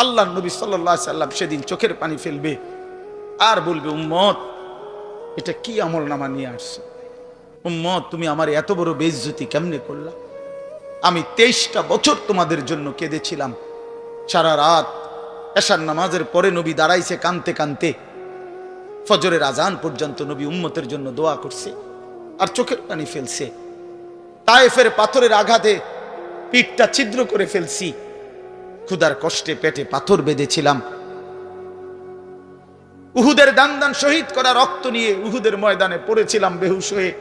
আল্লাহ নবী সাল্লাল্লাহু আলাইহি সাল্লাম সেদিন চোখের পানি ফেলবে আর বলবে, উম্মত এটা কি আমল নামা নিয়ে আসছে? উম্মত তুমি আমার এত বড় বেইজ্জতি কেমনে করলা? আমি 23টা বছর তোমাদের জন্য কেঁদেছিলাম। সারা রাত এশার নামাজের পরে নবী দাঁড়াইছে কানতে কানতে, ফজরের আজান পর্যন্ত নবী উম্মতের জন্য দোয়া করছে আর চোখের পানি ফেলছে। তায়েফের পাথরের আঘাতে পিঠটা ছিদ্র করে ফেলছি, ক্ষুধার কষ্টে পেটে পাথর বেঁধেছিলাম। উহুদের দান দান শহীদ করা রক্ত নিয়ে উহুদের ময়দানে পড়েছিলাম বেহুশ হয়ে।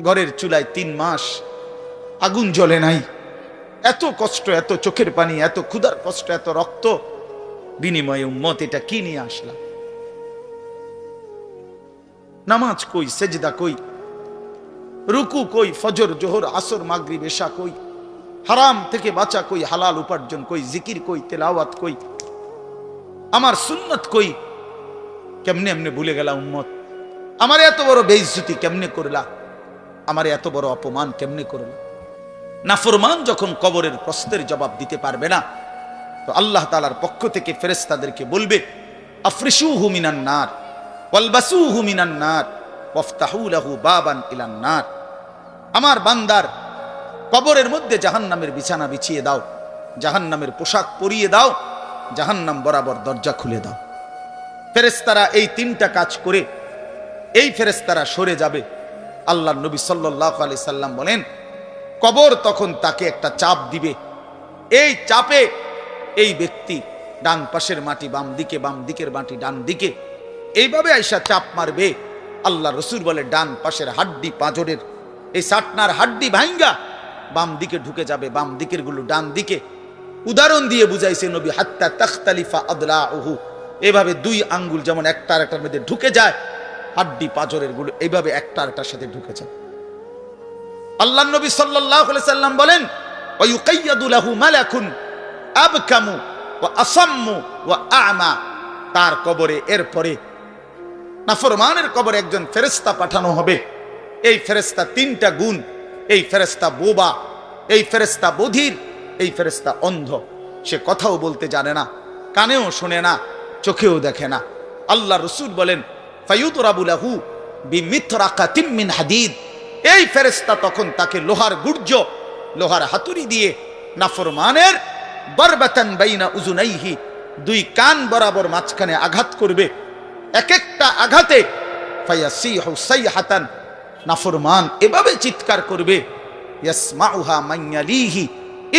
ঘরের চুলায় 3 মাস আগুন জ্বলে নাই। এত কষ্ট, এত চোখের পানি, এত ক্ষুধার কষ্ট, এত রক্ত, বিনিময়ে উম্মত এটা কি নিয়ে আসলাম? নামাজ কই, সেজদা কই, রুকু কই, ফজর জোহর আসর মাগরিব এশা কই, হারাম থেকে বাঁচা কই, হালাল উপার্জন কই, জিকির কই, তেলাওয়াত কই, আমার সুন্নত কই? কেমনে এমনে ভুলে গেলা উম্মত? আমার এত বড় বেইজ্জতি কেমনে করলা? আমার এত বড় অপমান কেমনে করলা? নাফরমান যখন কবরের প্রশ্নের জবাব দিতে পারবে না, তো আল্লাহ তাআলার পক্ষ থেকে ফেরেশতাদেরকে বলবে, আফরিশুহু মিনান নার ওয়ালবাসুহু মিনান নার ওয়াফতাহু লাহু বাবান ইলান নার। আমার বান্দার কবরের মধ্যে জাহান্নামের বিছানা বিছিয়ে দাও, জাহান্নামের পোশাক পরিয়ে দাও, জাহান্নাম বরাবর দরজা খুলে দাও। ফেরেশতারা এই 3টা কাজ করে এই ফেরেশতারা সরে যাবে। আল্লাহর নবী সাল্লাল্লাহু আলাইহি সাল্লাম বলেন, কবর তখন তাকে একটা চাপ দিবে। এই চাপে এই ব্যক্তি ডান পাশের মাটি বাম দিকে, বাম দিকের মাটি ডান দিকে, এইভাবে আইসা চাপ মারবে। আল্লাহ রসুল বলে, ডান পাশের হাড্ডি পাঁজরের এই সাটনার হাড্ডি ভাঙ্গা বাম দিকে ঢুকে যাবে, বাম দিকের গুলো ডান দিকে। উদাহরণ দিয়ে বুঝাইছে নবী, হাত্তা তাখতালিফা আদলাউহু, এভাবে 2 আঙ্গুল যেমন একটা আরেকটার মধ্যে ঢুকে যায়, হাড্ডি পাঁজরের গুলো এইভাবে একটা আরেকটার সাথে ঢুকে যায়। আল্লাহ নবী সাল্লাল্লাহু আলাইহি সাল্লাম বলেন, ওয়া ইউকাইয়াদু লাহু মালাকুন আবকামু ওয়া আসাম্মু ওয়া আ'মা। তার কবরে এরপরে নাফরমানের কবরে একজন ফেরেশতা পাঠানো হবে। এই ফেরেশতা 3টা গুণ, এই ফেরেশতা বোবা, এই ফেরেশতা বধির, এই ফেরেশতা অন্ধ। সে কথাও বলতে জানে না, কানেও শোনে না, চোখেও দেখে না। আল্লাহ রাসূল বলেন, ফায়ুদরাবু লাহু বিমিথরাকাতিম মিন হাদিদ। এই ফেরেশতা তখন তাকে লোহার গুর্জ, লোহার হাতুড়ি দিয়ে নাফরমানের বরবাতান বাইনা উযুনাইহি, 2 কান বরাবর মাঝখানে আঘাত করবে। এক একটা আঘাতে ফায়াসিহু সাইহাতান, নাফরমান এভাবে চিৎকার করবে, ইয়াসমাউহা মান ইয়ালিহি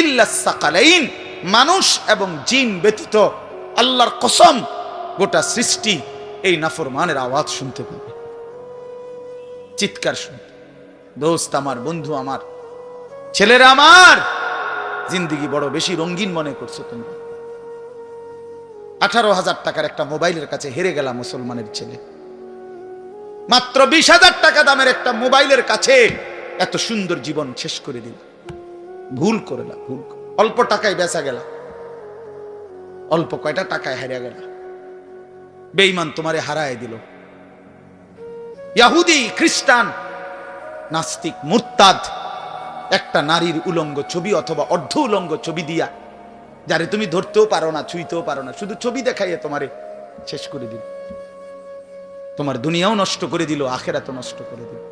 ইল্লা সাকালাইন, মানুষ এবং জিন ব্যতীত আল্লাহর কসম গোটা সৃষ্টি এই নাফরমানের আওয়াজ শুনতে পাবে, চিৎকার শুনতে। দোস্ত আমার, বন্ধু আমার, ছেলেরা আমার, জিন্দেগি বড় বেশি রঙিন মনে করছো তুমি। 18,000 টাকার একটা মোবাইলের কাছে হেরে গেল মুসলমানের ছেলে। মাত্র 20,000 টাকা দামের একটা মোবাইলের কাছে এত সুন্দর জীবন শেষ করে দিল। ভুল করলা, ভুল। অল্প টাকায় বেচা গেল, অল্প কয়টা টাকায় হারিয়ে গেল। বেঈমান তোমারে হারায় দিল। ইহুদি, খ্রিস্টান, নাস্তিক, মুরতাদ একটা নারীর উলঙ্গ ছবি অথবা অর্ধ উলঙ্গ ছবি দিয়া, যারে তুমি ধরতেও পারো না, ছুঁইতেও পারো না, শুধু ছবি দেখাইয়ে তোমারে শেষ করে দিল। তোমার দুনিয়াও নষ্ট করে দিল, আখিরাতও নষ্ট করে দিল।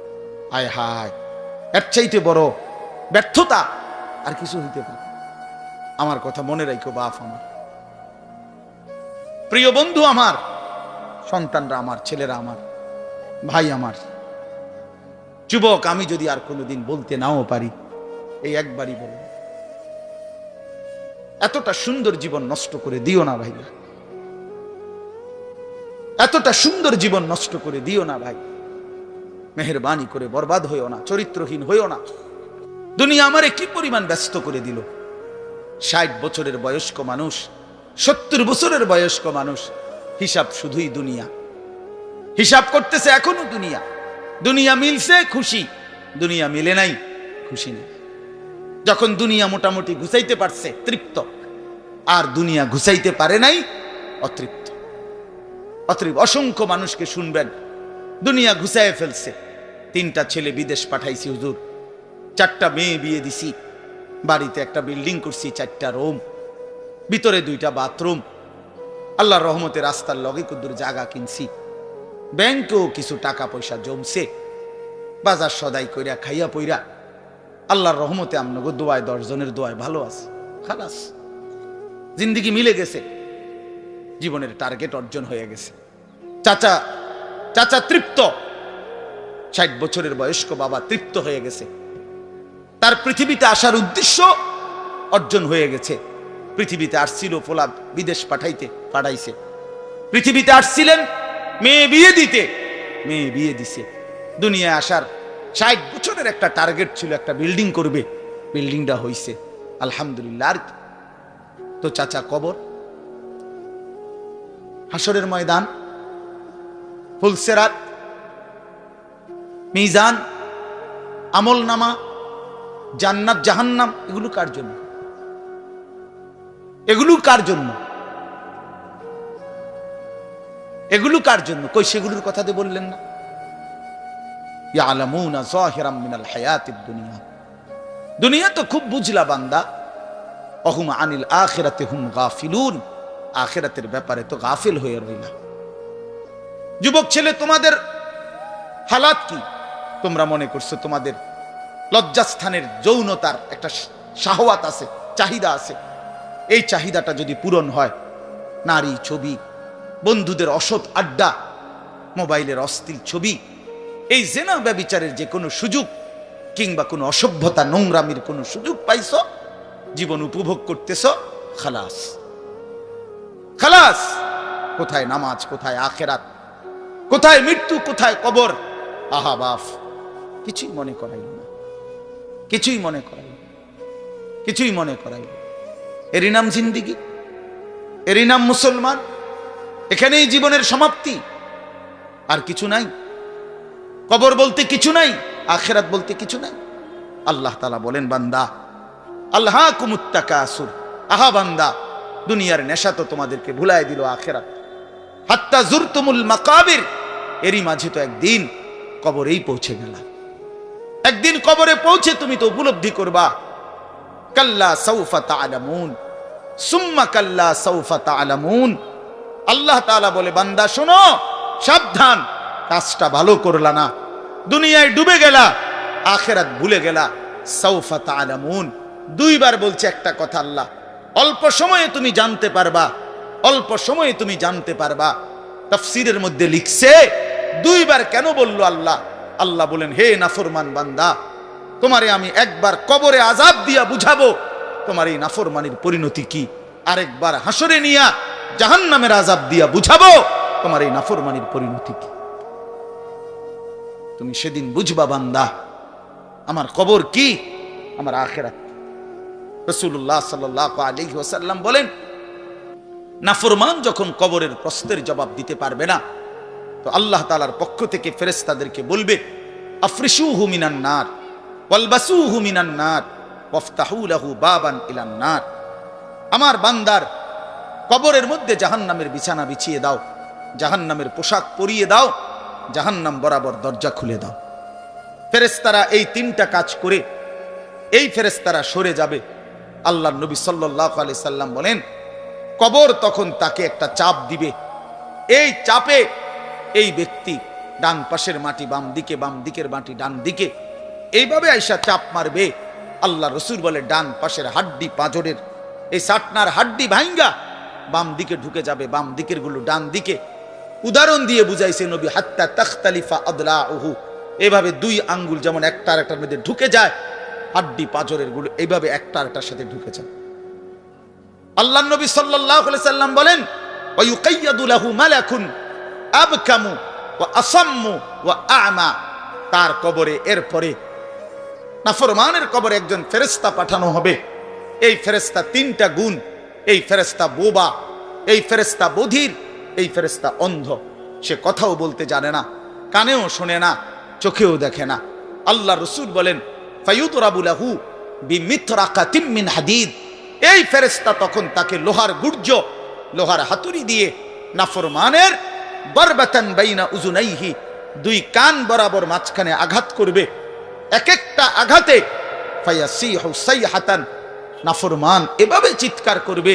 আয় হায়, এর চাইতে বড় ব্যর্থতা আর কিছু হইতে পারে? আমার কথা মনে রাখো বাপ আমার, প্রিয় বন্ধু আমার, সন্তানরা আমার, ছেলেরা আমার, ভাই আমার, যুবক, আমি যদি আর কোনোদিন বলতে নাও পারি, এই একবারই বলব, এতটা সুন্দর জীবন নষ্ট করে দিও না ভাই, এতটা সুন্দর জীবন নষ্ট করে দিও না ভাই। মেহেরবানি করে বরবাদ হইও না, চরিত্রহীন হইও না। দুনিয়া আমারে কি পরিমাণ ব্যস্ত করে দিল। 60 বছরের বয়স্ক মানুষ, 70 বছরের বয়স্ক মানুষ, হিসাব শুধুই দুনিয়া, হিসাব করতেছে এখনো দুনিয়া। দুনিয়া মিলছে খুশি, দুনিয়া মিলে নাই খুশি নেই। যখন দুনিয়া মোটামুটি ঘুষাইতে পারছে তৃপ্ত, আর দুনিয়া ঘুষাইতে পারে নাই অতৃপ্ত। অতএব অসংখ্য মানুষকে শুনবেন, দুনিয়া ঘুষায় ফেলছে। 3টা ছেলে বিদেশ পাঠাইছি হুজুর, 4টা মেয়ে বিয়ে দিছি, বাড়িতে একটা বিল্ডিং করছি, 4টা রুম, ভিতরে 2টা বাথরুম, আল্লাহর রহমতে রাস্তার লগে কুদ্দুর জায়গা কিনছি, ব্যাংকেও কিছু টাকা পয়সা জমছে, বাজার সদাই কইরা খাইয়া পইরা আল্লাহর রহমতে আমনগো দোয়ায় 10 জনের দোয়ায় ভালো আছে, খালাস জিন্দেগি মিলে গেছে, জীবনের টার্গেট অর্জন হয়ে গেছে। চাচা চাচা তৃপ্ত, 60 বছরের বয়স্ক বাবা তৃপ্ত হয়ে গেছে, তার পৃথিবীতে আসার উদ্দেশ্য অর্জন হয়ে গেছে। পৃথিবীতে আসছিল ফোলা বিদেশ পাঠাইছে, পৃথিবীতে আসছিলেন মেয়ে বিয়ে দিতে, মেয়ে বিয়ে দিছে। দুনিয়ায় আসার 60 বছরের একটা টার্গেট ছিল, একটা বিল্ডিং করবে, বিল্ডিংটা হইছে আলহামদুলিল্লাহ। আর তো চাচা কবর, হাসরের ময়দান, ফুলসেরাত, মিজান, আমল নামা, জান্নাত জাহান্নাম, এগুলো কার জন্য? এগুলো কার জন্য? এগুলো কার জন্য? কই সেগুলোর কথা দিয়ে বললেন না? ইয়ালামুনা যাহিরাম মিনাল হায়াতিদ দুনিয়া, দুনিয়া তো খুব বুঝলা বান্দা, অহুম আনিল আখিরাতি হুম গাফিলুন, আখিরাতের ব্যাপারে তো গাফিল হয়ে রইলা। যুবক ছেলে, তোমাদের হালাত কি? তোমরা মনে করছো তোমাদের লজ্জাস্থানের যৌনতার একটা শাহওয়াত আছে, চাহিদা আছে, এই চাহিদাটা যদি পূরণ হয়, নারী, ছবি, বন্ধুদের অসৎ আড্ডা, মোবাইলের অশ্লীল ছবি, এই জেনা ব্যভিচারের যে কোনো সুযোগ কিংবা কোনো অসভ্যতা নোংরামির কোনো সুযোগ পাইছো, জীবন উপভোগ করতেছ, খালাস খালাস। কোথায় নামাজ, কোথায় আখেরাত, কোথায় মৃত্যু, কোথায় কবর? আহা বাফ, কিছুই মনে করাইল না, কিছুই মনে করাইল, কিছুই মনে করাইল। এরই নাম জিন্দিগি, এরই নাম মুসলমান। এখানেই জীবনের সমাপ্তি, আর কিছু নাই। কবর বলতে কিছু নাই, আখিরাত বলতে কিছু নাই। আল্লাহ তাআলা বলেন, বান্দা আল্লাহকুমুত তাকাসুর, আহা বান্দা, দুনিয়ার নেশা তো তোমাদেরকে ভুলায় দিল আখিরাত। হাত্তা জুরতুমুল মাকাবির, এরই মাঝে তো একদিন কবরেই পৌঁছে গেলা। একদিন কবরে পৌঁছে তুমি তো উপলব্ধি করবা, কাল্লা সাউফা তা'লামুন সুম্মা কাল্লা সাউফা তা'লামুন। আল্লাহ তাআলা বলে, বান্দা শোনো, সাবধান, কাজটা ভালো করলা না, দুনিয়ায় ডুবে গেলা, আখিরাত ভুলে গেলা। সাউফা তা'লামুন, 2 বার বলছে একটা কথা আল্লাহ। অল্প সময়ে তুমি জানতে পারবা, অল্প সময়ে তুমি জানতে পারবা। তাফসীরের মধ্যে লিখছে 2 বার কেন বলল আল্লাহ? আল্লাহ বলেন, হে নাফরমান বান্দা, তোমারে আমি একবার কবরে আযাব দিয়া বুঝাবো তোমার এই নাফরমানির পরিণতি কি, আরেকবার হাসরে নিয়া জাহান্নামের আযাব দিয়া বুঝাবো তোমার এই নাফরমানির পরিণতি কি। তুমি সেদিন বুঝবা বান্দা, আমার কবর কি, আমার আখিরাত। রাসূলুল্লাহ সাল্লাল্লাহু আলাইহি ওয়াসাল্লাম বলেন, নাফরমান যখন কবরের প্রশ্নের জবাব দিতে পারবে না, তো আল্লাহ তাআলার পক্ষ থেকে ফেরেশতাদেরকে বলবে, আফরিশুহু মিনান নার ওয়ালবাসুহু মিনান নার ওয়াফতাহু লাহু বাবান ইলান নার। আমার বান্দার কবরের মধ্যে জাহান্নামের বিছানা বিছিয়ে দাও, জাহান্নামের পোশাক পরিয়ে দাও, জাহান্নাম বরাবর দরজা খুলে দাও। ফেরেশতারা এই 3টা কাজ করে এই ফেরেশতারা সরে যাবে। আল্লাহর নবী সাল্লাল্লাহু আলাইহি সাল্লাম বলেন, কবর তখন তাকে একটা চাপ দিবে, এই চাপে এই ব্যক্তি ডান পাশের মাটি বাম দিকে, বাম দিকের মাটি ডান দিকে, এইভাবে আইসা চাপ মারবে। আল্লাহ রসুল বলে, ডান পাশের হাড্ডি পাঁজরের এই সাটনার হাড্ডি ভাঙ্গা বাম দিকে ঢুকে যাবে, বাম দিকের গুলো ডান দিকে। উদাহরণ দিয়ে বুঝাইছে নবী, হাত্তা তাখতালিফা আদলাউহু, এভাবে 2 আঙ্গুল যেমন একটা আরেকটার মধ্যে ঢুকে যায়, হাড্ডি পাঁজরের গুলো এইভাবে একটা আরেকটার সাথে ঢুকে যায়। আল্লাহ নবী সাল্লাল্লাহু আলাইহি সাল্লাম বলেন, ওয়া ইউকাইয়াদু লাহু মালাকুন আবকামু ওয়া আসাম্মু ওয়া আ'মা। তার কবরে এরপরে নাফরমানের কবরে একজন ফেরেশতা পাঠানো হবে। এই ফেরেশতা 3টা গুণ, এই ফেরেশতা বোবা, এই ফেরেশতা বধির, এই ফেরেশতা অন্ধ। সে কথাও বলতে জানে না, কানেও শোনে না, চোখেও দেখে না। আল্লাহ রাসূল বলেন, ফায়ুদরাবু লাহু বিমিতরাকাতিম মিন হাদিদ। এই ফেরেশতা তখন তাকে লোহার গুর্জ, লোহার হাতুড়ি দিয়ে নাফরমানের বরবাতান বাইনা উযুনাইহি, 2 কান বরাবর মাঝখানে আঘাত করবে। এক একটা আঘাতে ফায়াসিহু সাইহাতান, নাফরমান এভাবে চিৎকার করবে,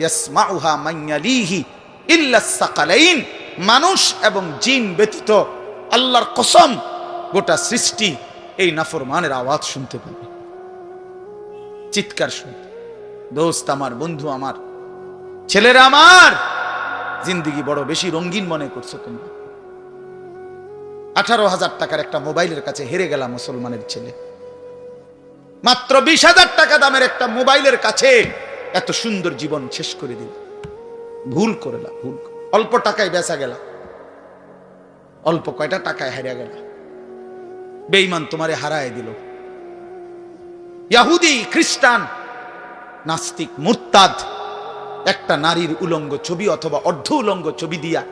ইয়াসমাউহা মান ইয়ালিহি ইল্লা সাকালাইন, মানুষ এবং জিন ব্যতীত আল্লাহর কসম গোটা সৃষ্টি এই নাফরমানের আওয়াজ শুনতে পাবে, চিৎকার শুনতে। দোস্ত আমার, বন্ধু আমার, ছেলেরা আমার, জিন্দেগি বড় বেশি রঙিন মনে করছো তোমরা। 18,000 টাকার একটা মোবাইলের কাছে হেরে গেল মুসলমানের ছেলে। মাত্র 20,000 টাকা দামের একটা মোবাইলের কাছে এত সুন্দর জীবন শেষ করে দিল। ভুল করলা, ভুল। অল্প টাকায় বেচা গেল, অল্প কয়টা টাকায় হারিয়ে গেল। বেঈমান তোমারে হারায় দিল। ইহুদি, খ্রিস্টান, নাস্তিক, মুরতাদ একটা নারীর উলঙ্গ ছবি অথবা অর্ধ উলঙ্গ ছবি দিয়া,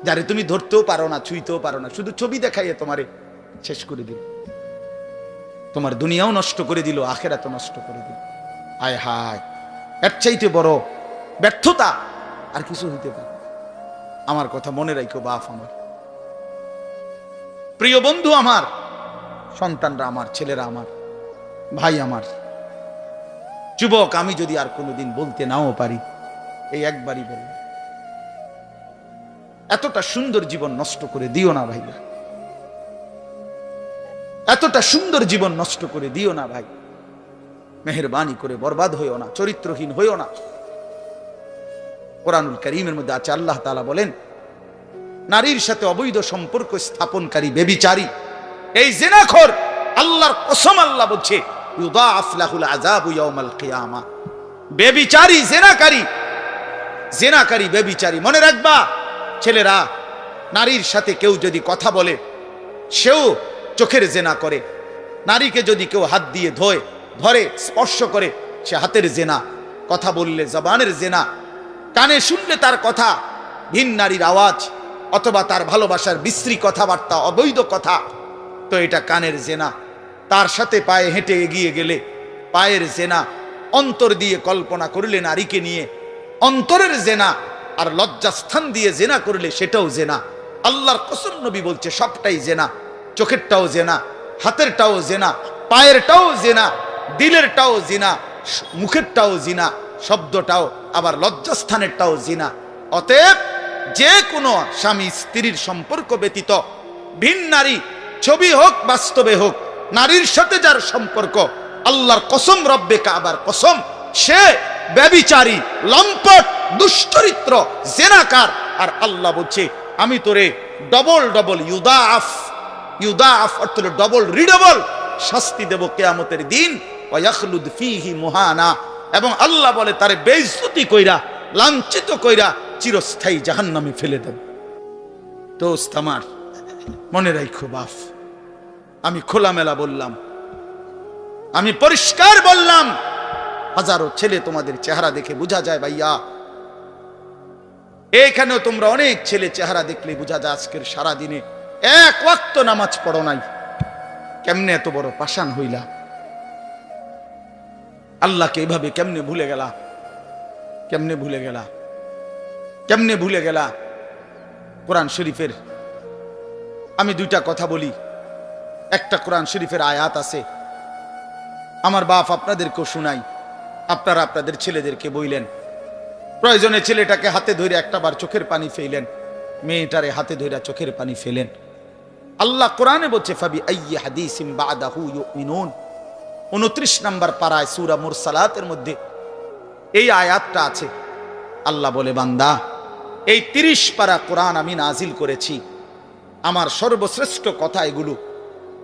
যারে তুমি ধরতেও পারো না, ছুঁইতেও পারো না, শুধু ছবি দেখাইয়ে তোমারে শেষ করে দিল। তোমার দুনিয়াও নষ্ট করে দিল, আখেরাতও নষ্ট করে দিল। আয় হায়, এর চাইতে বড় ব্যর্থতা আর কিছু হইতে পারে? আমার কথা মনে রাখো বাপ আমার, প্রিয় বন্ধু আমার, সন্তানরা আমার, ছেলেরা আমার, ভাই আমার, যুবক, আমি যদি আর কোনোদিন বলতে নাও পারি, এই একবারই বলব, এতটা সুন্দর জীবন নষ্ট করে দিও না ভাইয়া, এতটা সুন্দর জীবন নষ্ট করে দিও না ভাই। মেহেরবানি করে বরবাদ হইও না, চরিত্রহীন হইও না। কোরআনুল কারীমের মধ্যে আছে, আল্লাহ তাআলা বলেন, নারীর সাথে অবৈধ সম্পর্ক স্থাপনকারী ব্যভিচারী, এই জিনাখোর, আল্লাহর কসম আল্লাহ বলছে, ইউদাআফ লাহুল আযাবু ইয়াউমাল কিয়ামা। ব্যভিচারী, জিনাকারী, জিনাকারী, ব্যভিচারী। মনে রাখবা ছেলেরা, নারীর সাথে কেউ যদি কথা বলে, সেও চোখের জেনা করে। নারীকে যদি কেউ হাত দিয়ে ধরে, স্পর্শ করে, সে হাতের জেনা। কথা বললে জবানের জেনা, কানে শুনলে তার কথা ভিন নারীর আওয়াজ অথবা তার ভালোবাসার বিশ্রী কথাবার্তা, অবৈধ কথা, তো এটা কানের জেনা। তার সাথে পায়ে হেঁটে এগিয়ে গেলে পায়ের জেনা। অন্তর দিয়ে কল্পনা করলে নারীকে নিয়ে, অন্তরের জেনা। আর লজ্জাস্থান দিয়ে জেনা করলে সেটাও জেনা। আল্লাহর কসম, নবী বলছে সবটাই জেনা। চোখেরটাও জেনা, হাতেরটাও জেনা, পায়েরটাও জেনা, দিলেরটাও জিনা, মুখেরটাও জিনা, শব্দটাও, আবার লজ্জাস্থানেরটাও জিনা। অতএব যে কোনো স্বামী স্ত্রীর সম্পর্ক ব্যতীত ভিন নারী, ছবি হোক বাস্তবে হোক, নারীর সাথে যার সম্পর্ক, আল্লাহর কসম, রব্বে কাবার কসম, সে ব্যভিচারী, লম্পট, দুশ্চরিত্র, জেনাকার। আর আল্লাহ বলছে, আমি তোরে ডবল ডবল ইউদাআফ অর্থ হলো ডবল রিডবল শাস্তি দেব কিয়ামতের দিন। ওয়া ইয়াখলুদ ফীহি মুহানা, এবং আল্লাহ বলে তারে বেইজ্জতি কইরা, লাঞ্ছিত কইরা চিরস্থায়ী জাহান্নামে ফেলে দেব। দোস্ত আমার, মনে রাখো বাপ, আমি খোলামেলা বললাম, আমি পরিষ্কার বললাম। হাজারো ছেলে তোমাদের চেহারা দেখে বোঝা যায় ভাইয়া, এখানেও তোমরা অনেক ছেলে চেহারা দেখলে বোঝা যায় আজকের সারা দিনে এক ওয়াক্ত নামাজ পড়ো নাই। কেমনে এত বড় পাষাণ হইলা? আল্লাহকে এভাবে কেমনে ভুলে গেলা? কেমনে ভুলে গেলা? কেমনে ভুলে গেলা? কোরআন শরীফের আমি দুইটা কথা বলি। একটা কোরআন শরীফের আয়াত আছে, আমার বাপ আপনাদেরকেও শুনাই, আপনারা আপনাদের ছেলেদেরকে বইলেন। প্রয়োজনে ছেলেটাকে হাতে ধরে একটাবার চোখের পানি ফেলেন, মেয়েটারে হাতে ধরে চোখের পানি ফেলেন। আল্লাহ কোরআনে বলছে, ফাবি আইয়ি হাদিসিম বাদাহু ইউমিনুন। 29 নম্বর পারায় সূরা মুরসালাতের মধ্যে এই আয়াতটা আছে। আল্লাহ বলে, বান্দা, এই 30 পারা কোরআন আমি নাজিল করেছি, আমার সর্বশ্রেষ্ঠ কথা এগুলো।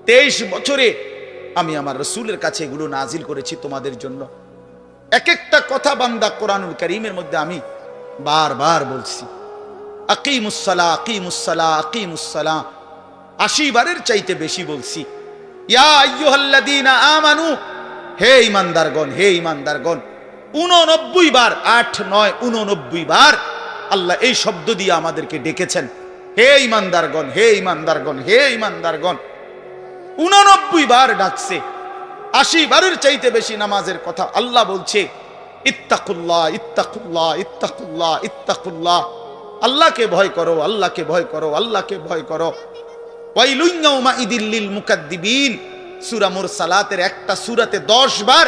23 বছরে আমি আমার রাসূলের কাছে এগুলো নাজিল করেছি তোমাদের জন্য। এক একটা কথা বান্দা কোরআনুল কারীমের মধ্যে আমি বারবার বলছি, আকিমুস সালাহ, আকিমুস সালাহ, আকিমুস সালাহ। 80 বারের চাইতে বেশি বলছি। ইয়া আইয়ুহাল্লাযীনা আমানু, হে ঈমানদারগণ, হে ঈমানদারগণ। 89 বার, 8, 9, 89 বার আল্লাহ এই শব্দ দিয়ে আমাদেরকে ডেকেছেন, হে ঈমানদারগণ, হে ঈমানদারগণ, হে ঈমানদারগণ। 89 বার ডাকছে। 80 বারের চাইতে বেশি নামাজের কথা আল্লাহ বলছে, ইত্তাকুল্লাহ, ইত্তাকুল্লাহ, ইত্তাকুল্লাহ, ইত্তাকুল্লাহ। আল্লাহকে ভয় করো, আল্লাহকে ভয় করো, আল্লাহকে ভয় করো। ওয়াইলুন ইয়াউমাইদিল লিল মুকাদ্দিবিন। সূরা মুরসালাতের একটা সূরাতে 10 বার,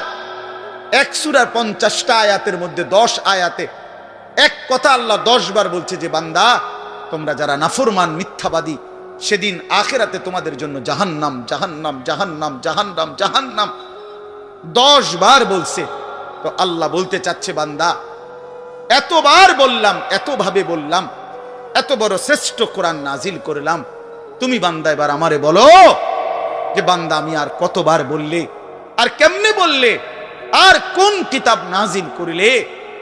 এক সূরার 50টা আয়াতের মধ্যে 10 আয়াতে এক কথা আল্লাহ 10 বার বলছে যে বান্দা তোমরা যারা নাফরমান মিথ্যাবাদী, সেদিন আখিরাতে তোমাদের জন্য জাহান্নাম জাহান্নাম জাহান্নাম জাহান্নাম জাহান্নাম 10 বার বলছে। তো আল্লাহ বলতে চাচ্ছে বান্দা এতবার বললাম, এতভাবে বললাম, এত বড় শ্রেষ্ঠ কোরআন নাজিল করলাম, তুমি বান্দা এবার আমারে বলো যে বান্দা আমি আর কতবার বললে, আর কেমনে বললে, আর কোন কিতাব নাজিল করিলে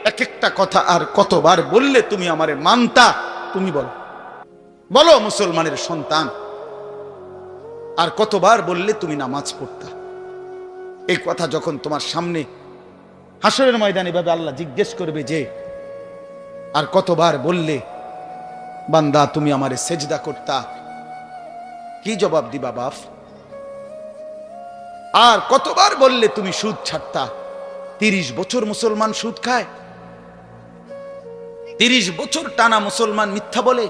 এক একটা কথা আর কতবার বললে তুমি আমারে মানতা, তুমি বলো। বলো মুসলমানের সন্তান, আর কতবার বললে তুমি নামাজ পড়তা। এই কথা যখন তোমার সামনে হাসরের ময়দানে ভাবে আল্লাহ জিজ্ঞেস করবে যে আর কতবার বললে বান্দা তুমি আমারে সেজদা করতা, কি জবাব দিবা বাপ? আর কতবার বললে তুমি সুদ ছাড়তা? 30 বছর মুসলমান সুদ খায়, 30 বছর টানা মুসলমান মিথ্যা বলে,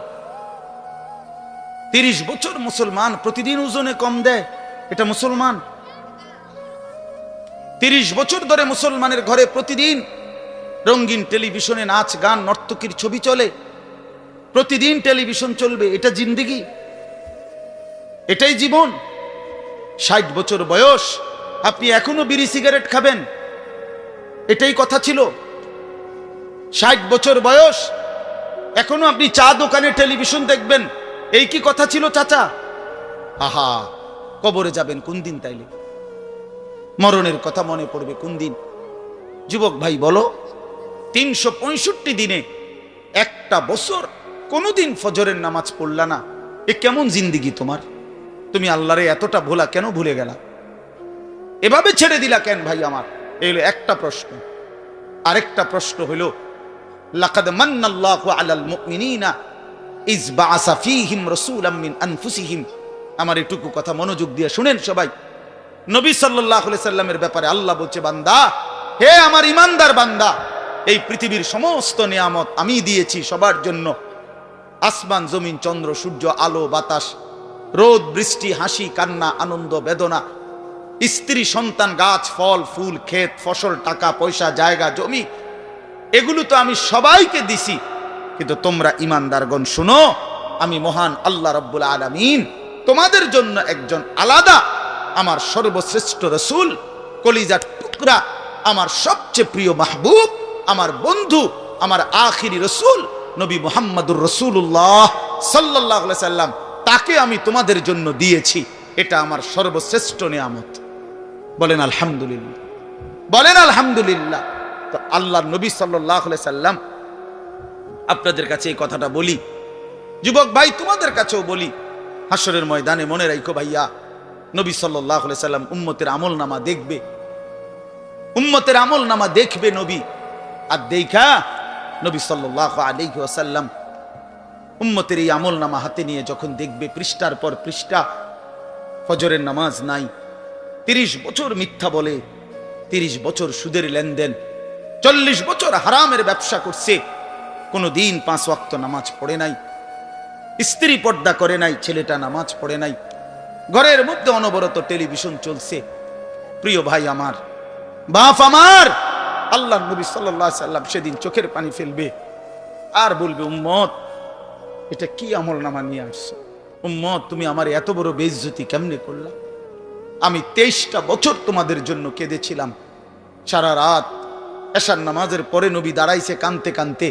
30 বছর মুসলমান প্রতিদিন ওজনে কম দেয়, এটা মুসলমান? 30 বছর ধরে মুসলমানের ঘরে প্রতিদিন রঙিন টেলিভিশনে নাচ গান নর্তকীর ছবি চলে, প্রতিদিন টেলিভিশন চলবে, এটা জিন্দেগি? এটাই জীবন? 60 বছর বয়স আপনি এখনো বিড়ি সিগারেট খাবেন, এটাই কথা ছিল? 60 বছর বয়স এখনো আপনি চা দোকানে টেলিভিশন দেখবেন, এই কি কথা ছিল চাচা? আহা, কবরে যাবেন কোন দিন? তাইলে মরণের কথা মনে পড়বে কোন দিন? যুবক ভাই বলো, 365 দিনে একটা বছর কোনদিন ফজরের নামাজ পড়লা না, এ কেমন জিন্দিগি তোমার? তুমি আল্লাহরে এতটা ভোলা কেন ভুলে গেলা? এভাবে ছেড়ে দিলা কেন ভাই আমার? এই হলো একটা প্রশ্ন। আরেকটা প্রশ্ন হলো লাকাদ মান্নাল্লাহু আলাল মুমিনিনা ইজ বাআসা ফীহিম রাসূলাম মিন আনফুসিহিম। আমার এটুকু কথা মনোযোগ দিয়ে শুনেন সবাই। নবী সাল্লাল্লাহু আলাইহি সাল্লামের ব্যাপারে আল্লাহ বলছে, বান্দা, হে আমার ইমানদার বান্দা, এই পৃথিবীর সমস্ত নিয়ামত আমি দিয়েছি সবার জন্য। আসমান জমিন চন্দ্র সূর্য আলো বাতাস, রোদ বৃষ্টি হাসি কান্না আনন্দ বেদনা, স্ত্রী সন্তান গাছ ফল ফুল ক্ষেত ফসল টাকা পয়সা জায়গা জমি, এগুলো তো আমি সবাইকে দিছি। কিন্তু তোমরা ইমানদারগণ শুনো, আমি মহান আল্লাহ রাব্বুল আলামিন তোমাদের জন্য একজন আলাদা আমার সর্বশ্রেষ্ঠ রাসূল, কলিজার টুকরা, আমার সবচেয়ে প্রিয় মাহবুব, আমার বন্ধু, আমার আখিরি রাসূল নবী মুহাম্মদুর রাসূলুল্লাহ সাল্লাল্লাহু আলাইহি সাল্লাম, তাকে আমি তোমাদের জন্য দিয়েছি। এটা আমার সর্বশ্রেষ্ঠ নিয়ামত। বলেন আলহামদুলিল্লাহ, বলেন আলহামদুলিল্লাহ। তো আল্লাহর নবী সাল্লাল্লাহু আলাইহি সাল্লাম, আপনাদের কাছে এই কথাটা বলি, যুবক ভাই তোমাদের কাছেও বলি, হাসরের ময়দানে মনে রাখো ভাইয়া, নবী সাল্লাল্লাহু আলাইহি সাল্লাম উম্মতের আমলনামা দেখবে, উম্মতের আমলনামা দেখবে নবী। আর দেখা নবী সাল্লাল্লাহু আলাইহি ওয়াসাল্লাম উম্মতের এই আমলনামা হাতে নিয়ে যখন দেখবে পৃষ্ঠার পর পৃষ্ঠা ফজরের নামাজ নাই, 30 বছর মিথ্যা বলে, 30 বছর সুদের লেনদেন, 40 বছর হারামের ব্যবসা করছে, কোনোদিন 5 ওয়াক্ত নামাজ পড়ে নাই, স্ত্রী পর্দা করে নাই, ছেলেটা নামাজ পড়ে নাই, ঘরের মধ্যে অনবরত টেলিভিশন চলছে। প্রিয় ভাই আমার, বাপ আমার, আল্লাহর নবী সাল্লাল্লাহু আলাইহি সাল্লাম সেদিন চোখের পানি ফেলবে আর বলবে, উম্মত এটা কি আমলনামা নিয়ে আসছে? উম্মত তুমি আমার এত বড় বেইজ্জতি কেমনে করলা? আমি 23টা বছর তোমাদের জন্য কেঁদেছিলাম, সারা রাত এশার নামাজের পরে নবী দাঁড়াইছে কানতে কানতে,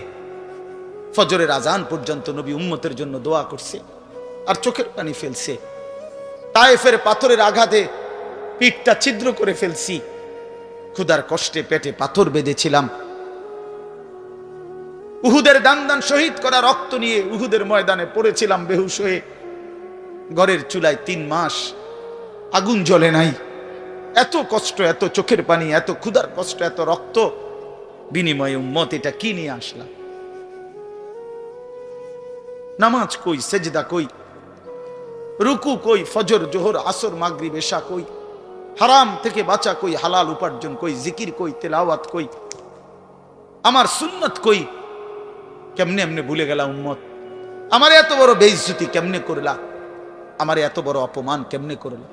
ফজরের আজান পর্যন্ত নবী উম্মতের জন্য দোয়া করছে আর চোখের পানি ফেলছে। তায়েফের পাথরের আঘাতে পিঠটা ছিদ্র করে ফেলছি, ক্ষুধার কষ্টে পেটে পাথর বেঁধেছিলাম, উহুদের দান শহীদ করা রক্ত নিয়ে উহুদের ময়দানে পড়েছিলাম বেহুশ হয়ে, ঘরের চুলায় 3 মাস আগুন জ্বলে নাই। এত কষ্ট, এত চোখের পানি, এত ক্ষুধার কষ্ট, এত রক্ত, বিনিময়ে উম্মত এটা কি নিয়ে আসলাম? নামাজ কই, সেজদা কই, রুকু কই, ফজর জোহর আসর মাগরিব এশা কই, হারাম থেকে বাঁচা কই, হালাল উপার্জন কই, জিকির কই, তেলাওয়াত কই, আমার সুন্নত কই? কেমনে এমনে ভুলে গেলা উম্মত? আমার এত বড় বেইজ্জতি কেমনে করলা? আমার এত বড় অপমান কেমনে করলা?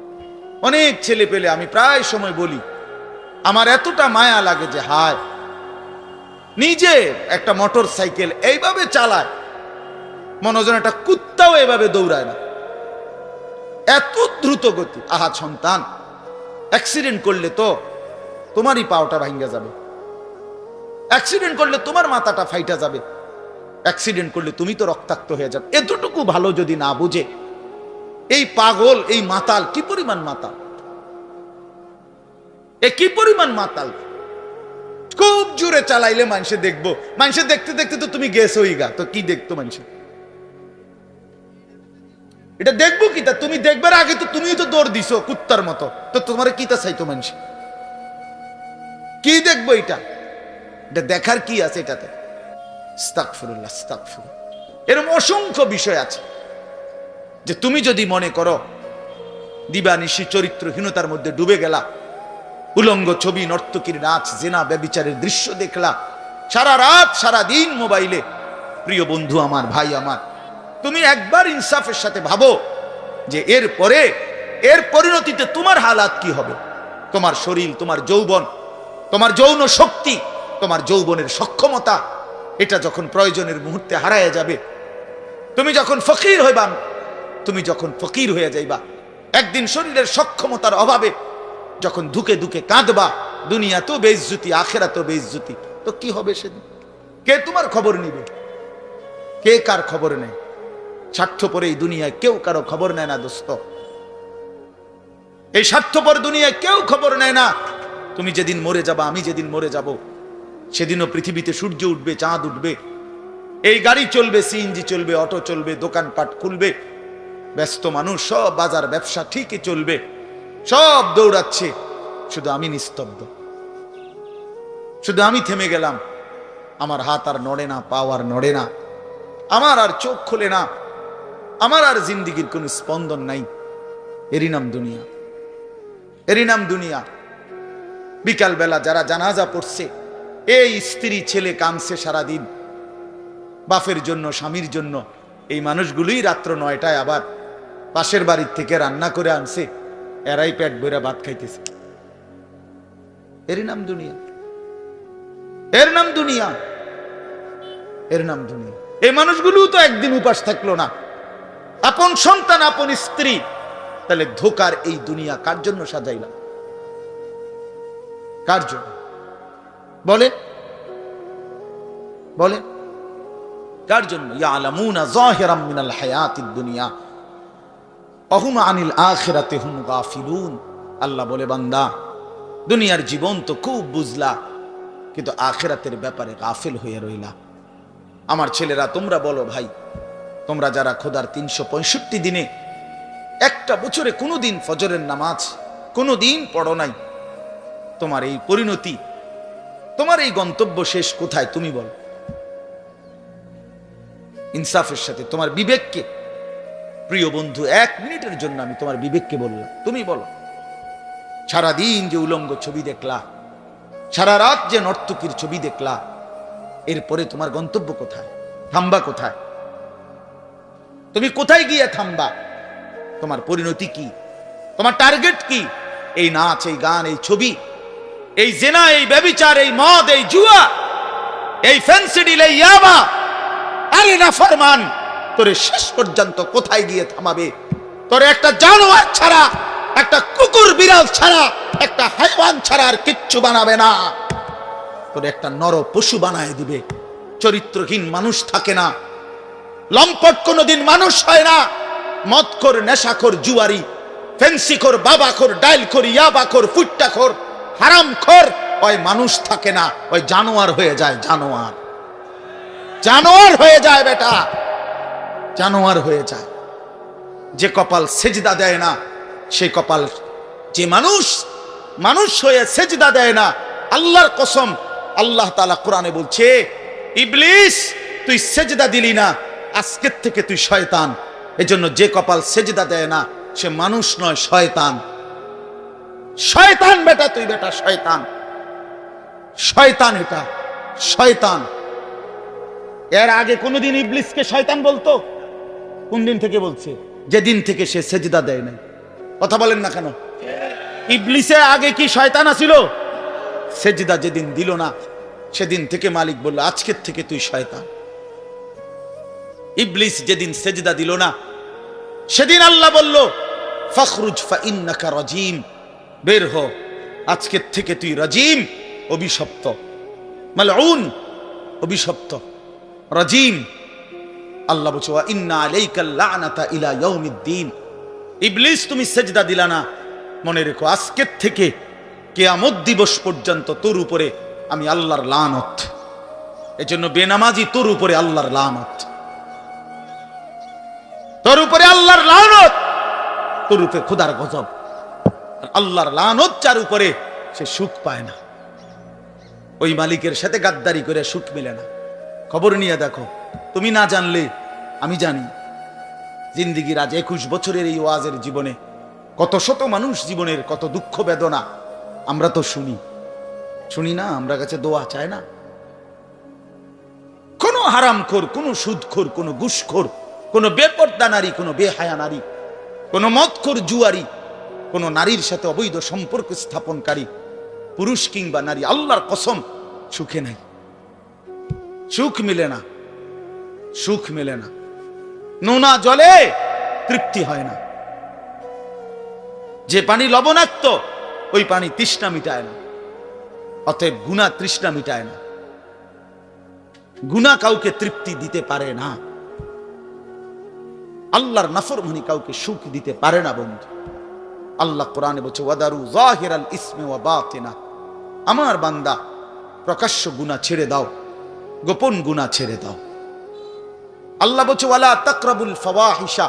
অনেক ছেলে পেলে আমি প্রায় সময় বলি, আমার এতটা মায়া লাগে যে হায়, নিজে একটা মোটর সাইকেল এইভাবে চালায়, মনে হয় একটা কুত্তাও এভাবে দৌড়ায় না, এত দ্রুত গতি। আহা সন্তান, অ্যাক্সিডেন্ট করলে তো তোমারই পাওটা ভাঙ্গা যাবে, অ্যাক্সিডেন্ট করলে তোমার মাথাটা ফাইটা যাবে, অ্যাক্সিডেন্ট করলে তুমি তো রক্তাক্ত হয়ে যাবে। এতটুকু ভালো যদি না বুঝে এই পাগল, এই মাতাল কি পরিমাণ মাতাল, এ কি পরিমাণ মাতাল। খুব জোরে চালাইলে মানুষে দেখবো, মানুষে দেখতে দেখতে তো তুমি গেছো গা, তো কি দেখতো মানুষে, এটা দেখবো কি? তা তুমি দেখবার আগে তো তুমিও তো দৌড় দিছো কুত্তার মতো, তো তোমার কি তা চাইতো মানুষ? কি দেখবো এটা? এটা দেখার কি আছে এটাতে? আস্তাগফিরুল্লাহ, আস্তাগফিরুল্লাহ। এরকম অসংখ্য বিষয় আছে যে তুমি যদি মনে করো দিবানিশি চরিত্রহীনতার মধ্যে ডুবে গেলা, উলঙ্গ ছবি, নর্তকীর নাচ, জেনা, ব্যভিচারের দৃশ্য দেখলা সারা রাত সারা দিন মোবাইলে, প্রিয় বন্ধু আমার, ভাই আমার, তুমি একবার ইনসাফের সাথে ভাবো যে এর পরিণতিতে তোমার হালাত কি হবে। তোমার শরীর, তোমার যৌবন, তোমার যৌন শক্তি, তোমার যৌবনের সক্ষমতা, এটা যখন প্রয়োজনের মুহূর্তে হারায় যাবে, তুমি যখন ফকির হইবা, তুমি যখন ফকির হয়ে যাইবা, একদিন শরীরের সক্ষমতার অভাবে যখন ধুকে ধুকে কাঁদবা, দুনিয়া তো বেইজ্জতি, আখেরা তো বেইজ্জতি, তো কি হবে সেদিন? কে তোমার খবর নিবে? কে কার খবর নেয়? স্বার্থপর এই দুনিয়ায় কেউ কারো খবর নেয় না দোস্ত, এই স্বার্থপর দুনিয়ায় কেউ খবর নেয় না। তুমি যেদিন মরে যাবা, আমি যেদিন মরে যাব, সেদিনও পৃথিবীতে সূর্য উঠবে, চাঁদ উঠবে, এই গাড়ি চলবে, সিএনজি চলবে, অটো চলবে, দোকানপাট খুলবে, ব্যস্ত মানুষ সব বাজার ব্যবসা ঠিকই চলবে, সব দৌড়াচ্ছে, শুধু আমি নিস্তব্ধ, শুধু আমি থেমে গেলাম। আমার হাত আর নড়ে না, পা আর নড়ে না, আমার আর চোখ খোলে না, আমার আর জিন্দিগির কোন স্পন্দন নাই। এরই নাম দুনিয়া, এরই নাম দুনিয়া। বিকাল বেলা যারা জানাজা পড়ছে, এই স্ত্রী ছেলে কাঁদছে সারাদিন বাপের জন্য, স্বামীর জন্য, এই মানুষগুলোই রাত্র 9টায় আবার পাশের বাড়ির থেকে রান্না করে আনছে, এরাই পেট ভরে ভাত খাইতেছে। এরই নাম দুনিয়া, এর নাম দুনিয়া, এর নাম দুনিয়া। এই মানুষগুলো তো একদিন উপাস থাকলো না, আপন সন্তান, আপন স্ত্রী, তাহলে ধোকার এই দুনিয়া কার জন্য সাজাইলাম? কার জন্য বলে? বলে কার জন্য? ইয়ালামুনা যাহিরাম মিনাল হায়াতিদ দুনিয়া ওয়া হুম আনিল আখিরাতি হুম গাফিলুন। আল্লাহ বলে, বান্দা, দুনিয়ার জীবন তো খুব বুঝলা, কিন্তু আখিরাতের ব্যাপারে গাফিল হয়ে রইলা। আমার ছেলেরা, তোমরা বলো ভাই, তোমরা যারা খোদার 365 দিনে একটা বছরে কোনোদিন ফজরের নামাজ কোনোদিন পড়ো নাই, তোমার এই পরিণতি, তোমার এই গন্তব্য শেষ কোথায়? তুমি বলো ইনসাফের সাথে। তোমার বিবেককে, প্রিয় বন্ধু, 1 মিনিটের জন্য আমি তোমার বিবেককে বললাম, তুমি বলো, সারাদিন যে উলঙ্গ ছবি দেখলা, সারা রাত যে নর্তকীর ছবি দেখলা, এরপরে তোমার গন্তব্য কোথায়? থামবা কোথায়? তুমি কোথায় গিয়ে থামবা? তোমার পরিণতি কি? তোমার টার্গেট কি? এই নাচ, এই গান, এই ছবি, এই জেনা, এই ব্যভিচার, এই মদ, এই জুয়া, এই ফেন্সিডিল, এই ইয়াবা, আরে নাফরমান, তোরে শেষ পর্যন্ত কোথায় গিয়ে থামাবে? তোরে একটা জানোয়ার ছাড়া, একটা কুকুর বিড়াল ছাড়া, একটা হাইওয়ান ছাড়া আর কিচ্ছু বানাবে না। তোরে একটা নর পশু বানায় দিবে। চরিত্রহীন মানুষ থাকে না, লম্পট কোনদিন মানুষ হয় না। মদখোর, নেশাখোর, জুয়ারি, ফেন্সিখোর, বাবাখোর, ডাইলখোর, ইয়াবাখোর, ফুট্টাখোর, হারামখোর, ওই মানুষ থাকে না, ওই জানোয়ার হয়ে যায়। জানোয়ার, জানোয়ার হয়ে যায় বেটা, জানোয়ার হয়ে যায়। যে কপাল সেজদা দেয় না, সে কপাল, যে মানুষ হয়ে সেজদা দেয় না, আল্লাহর কসম, আল্লাহ তাআলা কোরআনে বলছে, ইবলিস তুই সেজদা দিলি না, আজকের থেকে তুই শয়তান। এজন্য যে কপাল সেজদা দেয় না, সে মানুষ নয়, শয়তান। শয়তান বেটা, তুই বেটা শয়তান, শয়তান, এটা শয়তান। এর আগে কোনদিন ইবলিসকে শয়তান বলতো? কোন দিন থেকে বলছে? যেদিন থেকে সে সেজদা দেয় নাই। কথা বলেন না কেন? ইবলিসের আগে কি শয়তান আছিল? সেজদা যেদিন দিল না, সেদিন থেকে মালিক বলল, আজকের থেকে তুই শয়তান। ইবলিস যেদিন সেজদা দিল না, সেদিন আল্লাহ বলল, ফখরুজ ফাইন্নাকা রাজিম, বের হ, আজকের থেকে তুই রাজিম, অভিশপ্ত, মালউন, অভিশপ্ত, রাজিম। আল্লাহ বলছে, ওয়া ইন্না আলাইকাল লানাতা ইলা ইয়াউমিদ্দিন। ইবলিস তুমি সেজদা দিলা না, মনে রেখো আজকের থেকে কিয়ামত দিবস পর্যন্ত তোর উপরে আমি আল্লাহর লানত। এজন্য বেনামাজি তোর উপরে আল্লাহর লানত, তোর উপরে আল্লাহর লানত, তোর উপরে খোদার গজব। আল্লাহর লানত যার উপরে, সে সুখ পায় না। ওই মালিকের সাথে গাদ্দারি করে সুখ মিলে না। খবর নিয়ে দেখো, তুমি না জানলে আমি জানি। জিন্দিগির আজ 21 বছরের এই ওয়াজের জীবনে কত শত মানুষ জীবনের কত দুঃখ বেদনা আমরা তো শুনি না। আমরা কাছে দোয়া চায় না। কোন হারামখোর, কোন সুদখোর, কোন ঘুষখোর, কোন বেপর্দা নারী, কোন বেহায়া নারী, কোন মদখোর জুয়ারি, কোন নারীর সাথে অবৈধ সম্পর্ক স্থাপনকারী পুরুষ কিংবা নারী, আল্লাহর কসম সুখে নাই, সুখ মিলে না, সুখ মিলে না। নোনা জলে তৃপ্তি হয় না। যে পানি লবণাক্ত, ওই পানি তৃষ্ণা মিটায় না। অতএব গুনাহ তৃষ্ণা মিটায় না। গুনাহ কাউকে তৃপ্তি দিতে পারে না। আল্লাহর নাফরমানি কাউকে সুখ দিতে পারে না বন্ধু। আল্লাহ কোরআনে বলছে, ওয়াদারু যাহিরাল ইসমি ওয়া বাতিনা। আমার বান্দা, প্রকাশ্য গুনাহ ছেড়ে দাও, গোপন গুনাহ ছেড়ে দাও। আল্লাহ বলছে, ওয়ালা তাকরাবুল ফাওয়াহিশা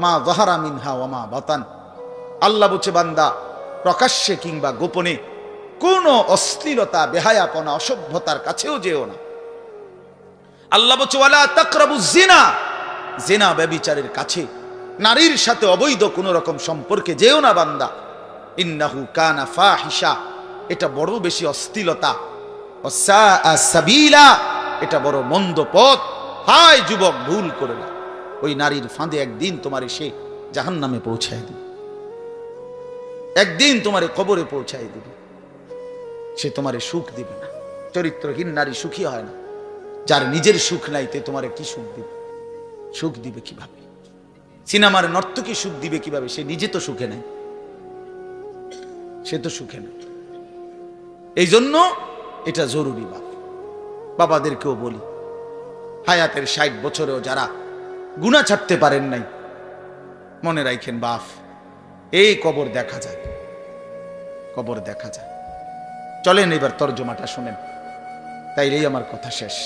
মা যাহারা মিনহা ওয়া মা বাতান। আল্লাহ বলছে, বান্দা প্রকাশ্যে কিংবা গোপনে কোন অশ্লীলতা, বেহায়াপনা, অসভ্যতার কাছেও যেও না। আল্লাহ বলছে, ওয়ালা তাকরাবুজ জিনা। জিনা, ব্যভিচারের কাছে, নারীর সাথে অবৈধ কোন রকম সম্পর্কে যেও না বান্দা। ইন্নাহু কানা ফাহিশা, এটা বড় বেশি অশ্লীলতা। ওয়াসাআ সাবিলা, এটা বড় মন্দ পথ। হায় যুবক, ভুল করে না। ওই নারীর ফাঁদে একদিন তোমার সে জাহান্নামে পৌঁছায় দিবে, একদিন তোমার কবরে পৌঁছায় দিবে। সে তোমারে সুখ দিবে না। চরিত্রহীন নারী সুখী হয় না। যার নিজের সুখ নাই, তে তোমারে কি সুখ দিবে? সুখ দিবে কিভাবে? সিনেমার নর্তকী সুখ দিবে কিভাবে? সে নিজে তো সুখে নাই, সে তো সুখে নাই। এই জন্য এটা জরুরি। বাবাদেরকেও বলি, হায়াতের 60 বছরেও যারা গুনাহ ছাড়তে পারেন নাই, মনে রাখেন বাপ, এই কবর দেখা যায়, কবর দেখা যায়। চলেন এবার তরজমাটা শুনেন, তাইলেই আমার কথা শেষ।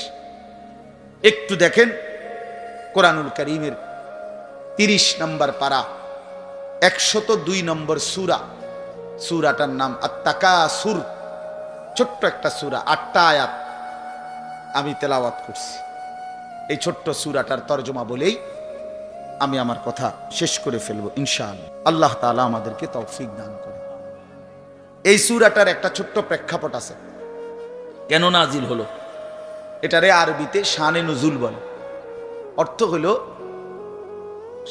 একটু দেখেন কোরআনুল কারীমের 30 নম্বর পারা, 102 নম্বর সূরা। সূরাটার নাম আত-তাকাসুর। ছোট্ট একটা সূরা, 8টা আয়াত আমি তেলাওয়াত করছি। এই ছোট্ট সূরাটার তরজমা বলেই আমি আমার কথা শেষ করে ফেলবো ইনশাআল্লাহ। আল্লাহ তাআলা আমাদেরকে তৌফিক দান করে। এই সূরাটার একটা ছোট্ট প্রেক্ষাপট আছে, কেন নাজিল হলো। এটারে আরবিতে শানে নুজুল বলে। অর্থ হলো,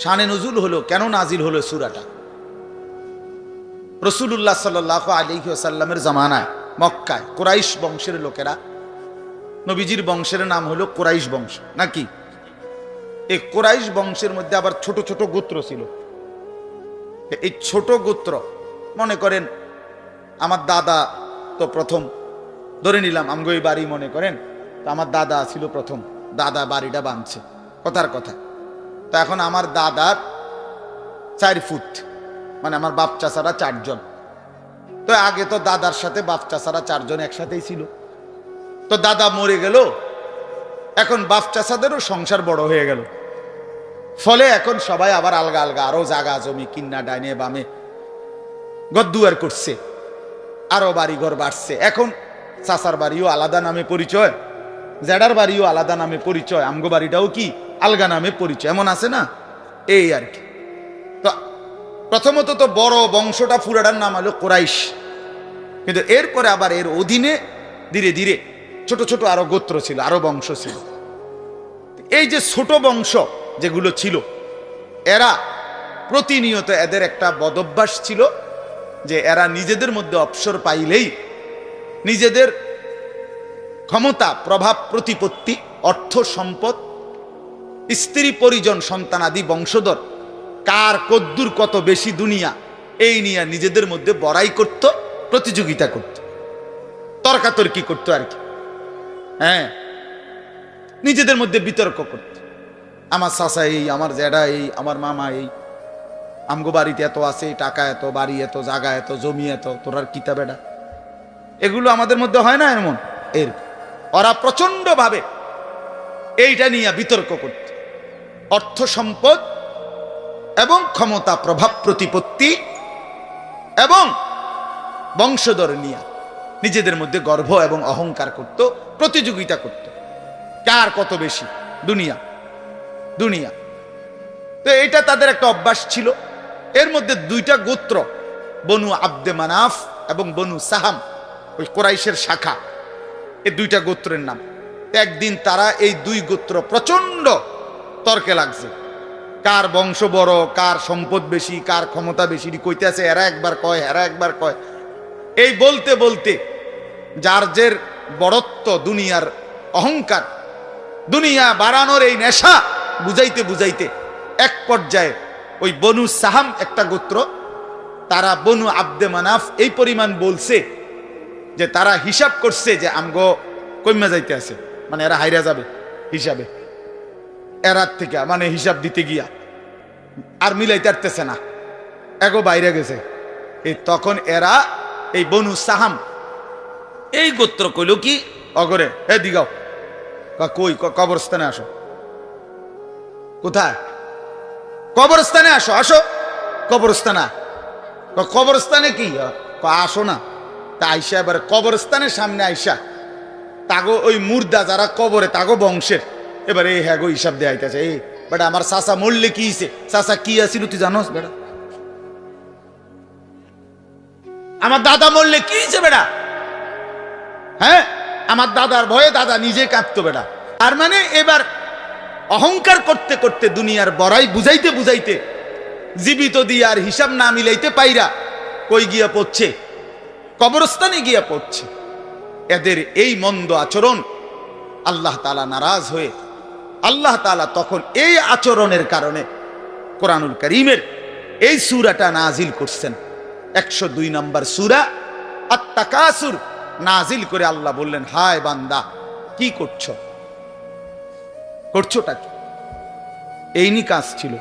শানে নুজুল হলো কেন নাজিল হলো সূরাটা। রাসূলুল্লাহ সাল্লাল্লাহু আলাইহি ওয়াসাল্লামের জামানায় মক্কায় কুরাইশ বংশের লোকেরা, নবীজির বংশের নাম হলো কুরাইশ বংশ নাকি। এই কুরাইশ বংশের মধ্যে আবার ছোট ছোট গোত্র ছিল। এই ছোট গোত্র, মনে করেন আমার দাদা তো প্রথম, ধরে নিলাম আমগো এই বাড়ি মনে করেন, তো আমার দাদা ছিল প্রথম, দাদা বাড়িটা বাঁধছে, কথার কথা। তো এখন আমার দাদার 4 ফুট, মানে আমার বাপ চাচারা 4 জন। তো আগে তো দাদার সাথে বাপ চাচারা 4 জন একসাথেই ছিল। তো দাদা মরে গেল, এখন বাপ চাচাদেরও সংসার বড় হয়ে গেল। ফলে এখন সবাই আবার আলগা আলগা আরো জায়গা জমি কিন্না ডাইনে বামে গদ্দুয়ার করছে, আরো বাড়ি ঘর বাড়ছে। এখন চাচার বাড়িও আলাদা নামে পরিচয়, জেডার বাড়িও আলাদা নামে পরিচয়, আমগো বাড়িটাও কি আলগা নামে পরিচয়, এমন আছে না, এই আর কি। তো প্রথমত তো বড় বংশটা পুরাটার নাম হলো কুরাইশ, কিন্তু এরপরে আবার এর অধীনে ধীরে ধীরে ছোট ছোট আরো গোত্র ছিল, আরো বংশ ছিল। এই যে ছোট বংশ যেগুলো ছিল, এরা প্রতিনিয়ত, এদের একটা বদভ্যাস ছিল যে এরা নিজেদের মধ্যে অবসর পাইলেই নিজেদের ক্ষমতা, প্রভাব, প্রতিপত্তি, অর্থ, সম্পদ, স্ত্রী, পরিজন, সন্তানাদি, বংশধর, কার কদ্দুর কত বেশি দুনিয়া, এই নিয়ে নিজেদের মধ্যে বড়াই করত, প্রতিযোগিতা করত, তর্কাতর্কি করত আর কি। হ্যাঁ, নিজেদের মধ্যে বিতর্ক করত। আমার চাচা এই, আমার জ্যাডা এই, আমার মামা এই, আমগো বাড়িতে এত আছে, টাকা এত, বাড়ি এত, জায়গা এত, জমি এত, তোরার কিতাব এটা। এগুলো আমাদের মধ্যে হয় না এমন? এর ওরা প্রচন্ড ভাবে এইটা নিয়ে বিতর্ক করত। অর্থ, সম্পদ এবং ক্ষমতা, প্রভাব, প্রতিপত্তি এবং বংশধর নিয়ে নিজেদের মধ্যে গর্ব এবং অহংকার করত, প্রতিযোগিতা করত, কার কত বেশি দুনিয়া। দুনিয়া তো এটা তাদের একটা অভ্যাস ছিল। এর মধ্যে দুইটা গোত্র, বনু আব্দে মানাফ এবং বনু সাহাম, ওই কোরাইশের শাখা, এই দুইটা গোত্রের নাম। একদিন তারা এই দুই গোত্র প্রচন্ড তর্কে লাগছে, কার বংশ বড়, কার সম্পদ বেশি, কার ক্ষমতা বেশি, কইতে আছে। এরা একবার কয়, এরা একবার কয়। এই বলতে বলতে যার জের বড়ত্ব, দুনিয়ার অহংকার, দুনিয়া বাড়ানোর এই নেশা বুঝাইতে বুঝাইতে এক পর্যায়ে ওই বনু সাহাম একটা গোত্র, তারা বনু আব্দে মানাফ এই পরিমাণ বলছে যে তারা হিসাব করছে যে আমগো কইমা যাইতে আছে, মানে এরা হাইরা যাবে হিসাবে, এরার থেকে মানে হিসাব দিতে গিয়া আর মিলাইতে পারতেছে না, এগো বাইরে গেছে। এই তখন এরা এই বনু সাহাম এই গোত্র কইল কি, অগরে এ দিগাও, কই, কবরস্থানে আসো। কোথায়? কবরস্থানে আসো। আসো কবরস্থানে। কবরস্থানে কি? আসো না। তা আইসা এবার কবরস্থানের সামনে আইসা তাগো ওই মুর্দা যারা কবরে তাগো বংশের এবার এই হ্যাগো হিসাব দিয়ে আইতেছে। এই বেটা আমার চাচা মরলে কি হইছে, চাচা কি আছিল তুই জানোস বেটা? আমার দাদা মরলে কি হয়েছে বেটা? হ্যাঁ, আমার দাদার ভয়ে দাদা নিজে কাঁপতো বেটা। আর মানে এবার অহংকার করতে করতে দুনিয়ার বড়াই বুঝাইতে বুঝাইতে জীবিত দিয়ে আর হিসাব না মিলাইতে পাইরা কই গিয়া পড়ছে? কবরস্থানে গিয়া পড়ছে। এদের এই মন্দ আচরণ আল্লাহ তাআলা নারাজ হয়ে আল্লাহ তাআলা তখন এই আচরণের কারণে কোরআনুল কারীমের এই সূরাটা নাজিল করছেন। 102 নম্বর সূরা আত-তাকাসুর নাজিল করে আল্লাহ বললেন, হায় বান্দা কি করছো? করছোটা কি? এইনি কাজ ছিল,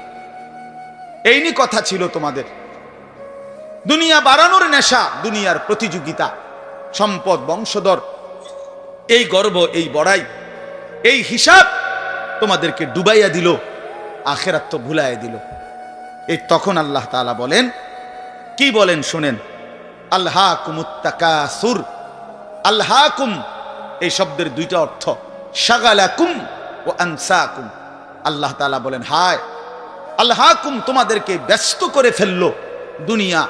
এইনি কথা ছিল তোমাদের। দুনিয়া বাড়ানোর নেশা, দুনিয়ার প্রতিযোগিতা, সম্পদ, বংশধর, এই গর্ব, এই বড়াই, এই হিসাব তোমাদেরকে ডুবাইয়া দিল, আখিরাত তো ভুলাইয়া দিল। এই তখন আল্লাহ তাআলা বলেন, কি বলেন শুনেন, আলহাকুমুত তাকাসুর। আলহাকুম এই শব্দের দুইটা অর্থ, শাগালাকুম ও আনসাকুম। আল্লাহ তাআলা বলেন, হায় আলহাকুম তোমাদেরকে ব্যস্ত করে ফেললো দুনিয়া,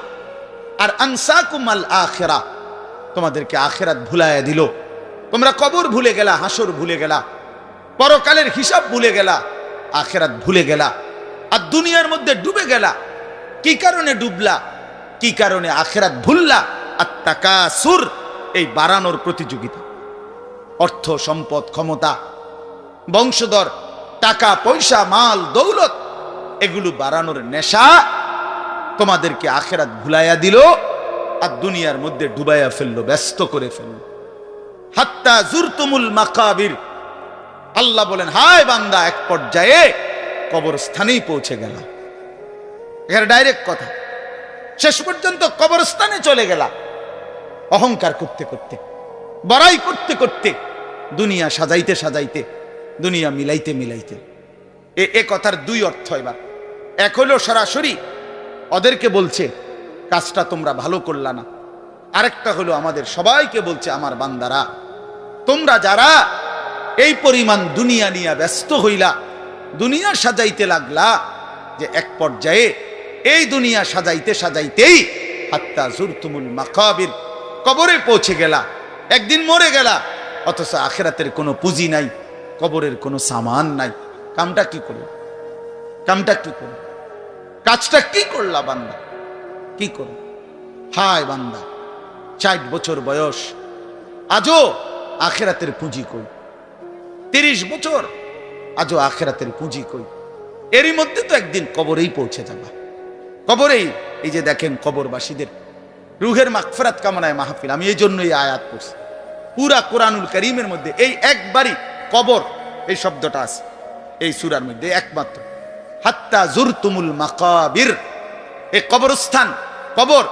আর আনসাকুম আল আখিরা তোমাদেরকে আখিরাত ভুলাইয়া দিল। তোমরা কবর ভুলে গেলা, হাসর ভুলে গেলা, পরকালের হিসাব ভুলে গেলা, আখিরাত ভুলে গেলা, আর দুনিয়ার মধ্যে ডুবে গেলা। কি কারণে ডুবলা? কি কারণে আখিরাত ভুললা? আত-তাকাসুর এই বাড়ানোর প্রতিযোগিতা, অর্থ, সম্পদ, ক্ষমতা, বংশধর, টাকা পয়সা, মাল দৌলত, এগুলো বাড়ানোর নেশা তোমাদেরকে আখিরাত ভুলাইয়া দিল আর দুনিয়ার মধ্যে ডুবাইয়া ফেললো, ব্যস্ত করে ফেললো। হাত্তা জুরতুমুল মাকাবির। আল্লাহ বলেন, হায় বান্দা এক পর্যায়ে কবরস্থানেই পৌঁছে গেল। এখানে ডাইরেক্ট কথা, শেষ পর্যন্ত কবরস্থানে চলে গেলা। অহংকার করতে করতে, বড়াই করতে করতে, দুনিয়া সাজাইতে সাজাইতে, দুনিয়া মিলাইতে মিলাইতে। এ কথার দুই অর্থ। এবার এক হলো সরাসরি ওদেরকে বলছে কাজটা তোমরা ভালো করলা না, আরেকটা হলো আমাদের সবাইকে বলছে, আমার বান্দারা তোমরা যারা এই পরিমাণ দুনিয়া নিয়ে ব্যস্ত হইলা, দুনিয়া সাজাইতে লাগলা, যে এক পর্যায়ে এই দুনিয়া সাজাইতে সাজাইতেই হাত্তা জুরতুমুল মাকাবির কবরে পৌঁছে গেলা, একদিন মরে গেলা, অথচ আখিরাতের কোনো পুঁজি নাই, কবরের কোনো সামান নাই। কামটা কি করল? কামটা কি করল? কাজটা কি করলা বান্দা? কি করো? হায় বান্দা, 60 বছর বয়স, আজও আখেরাতের পুঁজি কই? 30 বছর আজও আখেরাতের পুঁজি কই? এরই মধ্যে তো একদিন কবরেই পৌঁছে যাবা। কবরেই এই যে দেখেন কবরবাসীদের রুহের মাগফিরাত কামনায় মাহফিল। আমি এই জন্যই আয়াত পড়ছি। পুরা কোরআনুল কারীমের মধ্যে এই একবারই কবর এই শব্দটা আছে এই সূরার মধ্যে একমাত্র। হাত্তা জুরতুমুল মাকাবির, এই কবরস্থান, কবর,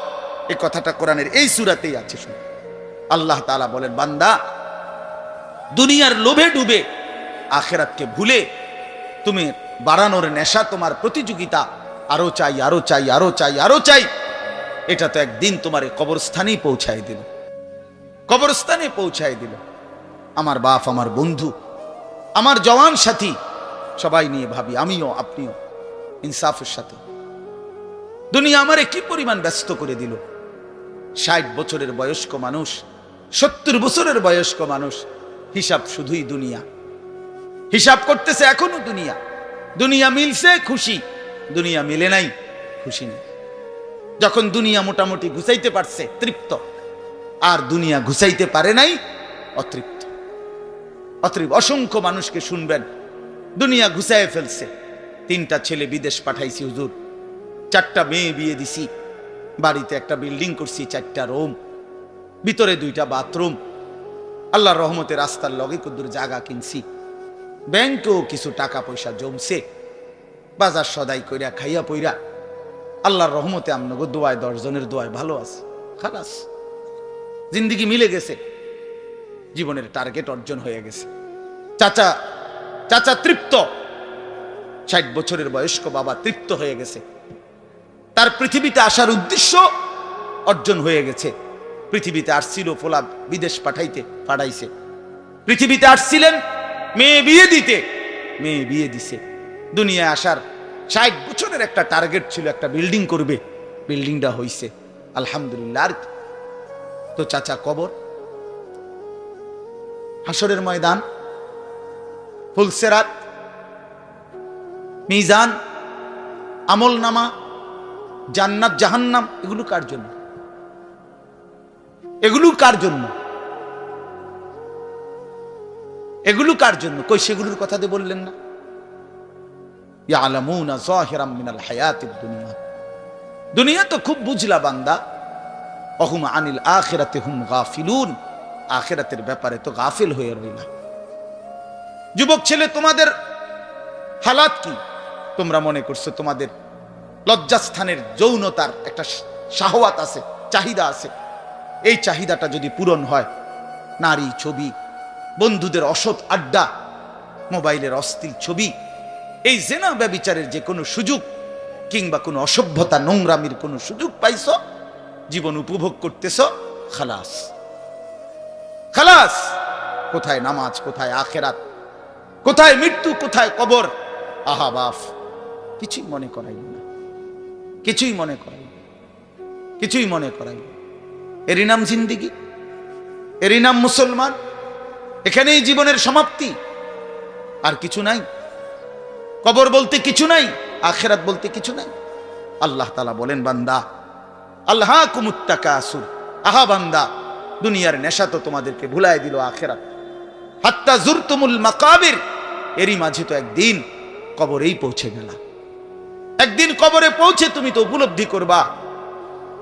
এই কথাটা কোরআনের এই সূরাতেই আছে। শুনুন, আল্লাহ তাআলা বলেন, বান্দা দুনিয়ার লোভে ডুবে আখিরাতকে ভুলে তুমি বাড়ানোর নেশা, তোমার প্রতিযোগিতা, আরো চাই আরো চাই আরো চাই আরো চাই, এটা তো একদিন তোমার এই কবরস্থানেই পৌঁছায় দিল, কবরস্থানে পৌঁছায় দিল। আমার বাপ, আমার বন্ধু, আমার জওয়ান সাথী, সবাই নিয়ে ভাবি, আমিও আপনিও ইনসাফের সাথে। দুনিয়া আমারে কি পরিমাণ ব্যস্ত করে দিল। 60 বছরের বয়স্ক মানুষ, 70 বছরের বয়স্ক মানুষ, হিসাব শুধুই দুনিয়া, হিসাব করতেছে এখনো দুনিয়া। দুনিয়া মিলছে খুশি, দুনিয়া মিলে নাই খুশি নেই। যখন দুনিয়া মোটামুটি ঘুষাইতে পারছে তৃপ্ত, আর দুনিয়া ঘুষাইতে পারে নাই অতৃপ্ত। অতৃপ্ত অসংখ্য মানুষকে শুনবেন দুনিয়া ঘুষায় ফেলছে। 3টা ছেলে বিদেশ পাঠাইছি হুজুর, 4টা মেয়ে বিয়ে দিছি, বাড়িতে একটা বিল্ডিং করছি, 4টা রুম, ভিতরে 2টা বাথরুম, আল্লাহর রহমতে রাস্তার লগে কদ্দুর জায়গা কিনছি, ব্যাংকেও কিছু টাকা পয়সা জমছে, বাজার সদাই কইরা খাইয়া পইরা আল্লাহর রহমতে আমনগো দোয়ায় 10 জনের দোয়ায় ভালো আছে, খালাস জিন্দিগি মিলে গেছে, জীবনের টার্গেট অর্জন হয়ে গেছে। চাচা চাচা তৃপ্ত, 60 বছরের বয়স্ক বাবা তৃপ্ত হয়ে গেছে, তার পৃথিবীতে আসার উদ্দেশ্য অর্জন হয়ে গেছে। পৃথিবীতে আসছিল ফোলা বিদেশ পাঠাইছে, পৃথিবীতে আসছিলেন মেয়ে বিয়ে দিতে, মেয়ে বিয়ে দিছে। দুনিয়ায় আসার 60 বছরের একটা টার্গেট ছিল, একটা বিল্ডিং করবে, বিল্ডিংটা হইছে আলহামদুলিল্লাহ। আর তো চাচা কবর, হাসরের ময়দান, ফুলসেরাত, মিজান, আমল নামা, জান্নাত জাহান্নাম, এগুলো কার জন্য? এগুলো কার জন্য? এগুলো কার জন্য? কই সেগুলোর কথা দিয়ে বললেন না? ইয়ালামুনা যাহিরাম মিনাল হায়াতিদ দুনিয়া, দুনিয়া তো খুব বুঝলা বান্দা, ওহুম আনিল আখিরাতি হুম গাফিলুন, আখিরাতের ব্যাপারে তো গাফিল হয়ে রইলা। যুবক ছেলে, তোমাদের হালাত কি? তোমরা মনে করছো তোমাদের লজ্জাস্থানের যৌনতার একটা শাহওয়াত আছে, চাহিদা আছে, এই চাহিদাটা যদি পূরণ হয়, নারী, ছবি, বন্ধুদের অসৎ আড্ডা, মোবাইলের অশ্লীল ছবি, এই জেনা ব্যভিচারের যে কোনো সুযোগ কিংবা কোনো অসভ্যতা নোংরামির কোনো সুযোগ পাইছো, জীবন উপভোগ করতেছো, খালাস খালাস। কোথায় নামাজ, কোথায় আখেরাত, কোথায় মৃত্যু, কোথায় কবর? আহা বাফ, কিছুই মনে করাই না, কিছুই মনে করাই না, কিছুই মনে করাই না। এরই নাম জিন্দিগি, এরই নাম মুসলমান। এখানেই জীবনের সমাপ্তি, আর কিছু নাই। কবর বলতে কিছু নাই, আখিরাত বলতে কিছু নাই। আল্লাহ তাআলা বলেন, বান্দা আল্লাহকুমুত তাকাসুর, আহা বান্দা দুনিয়ার নেশা তো তোমাদেরকে ভুলায় দিল আখিরাত। হাত্তা জুরতুমুল মাকাবির, এরই মাঝে তো একদিন কবরেই পৌঁছে গেলা। একদিন কবরে পৌঁছে তুমি তো উপলব্ধি করবা,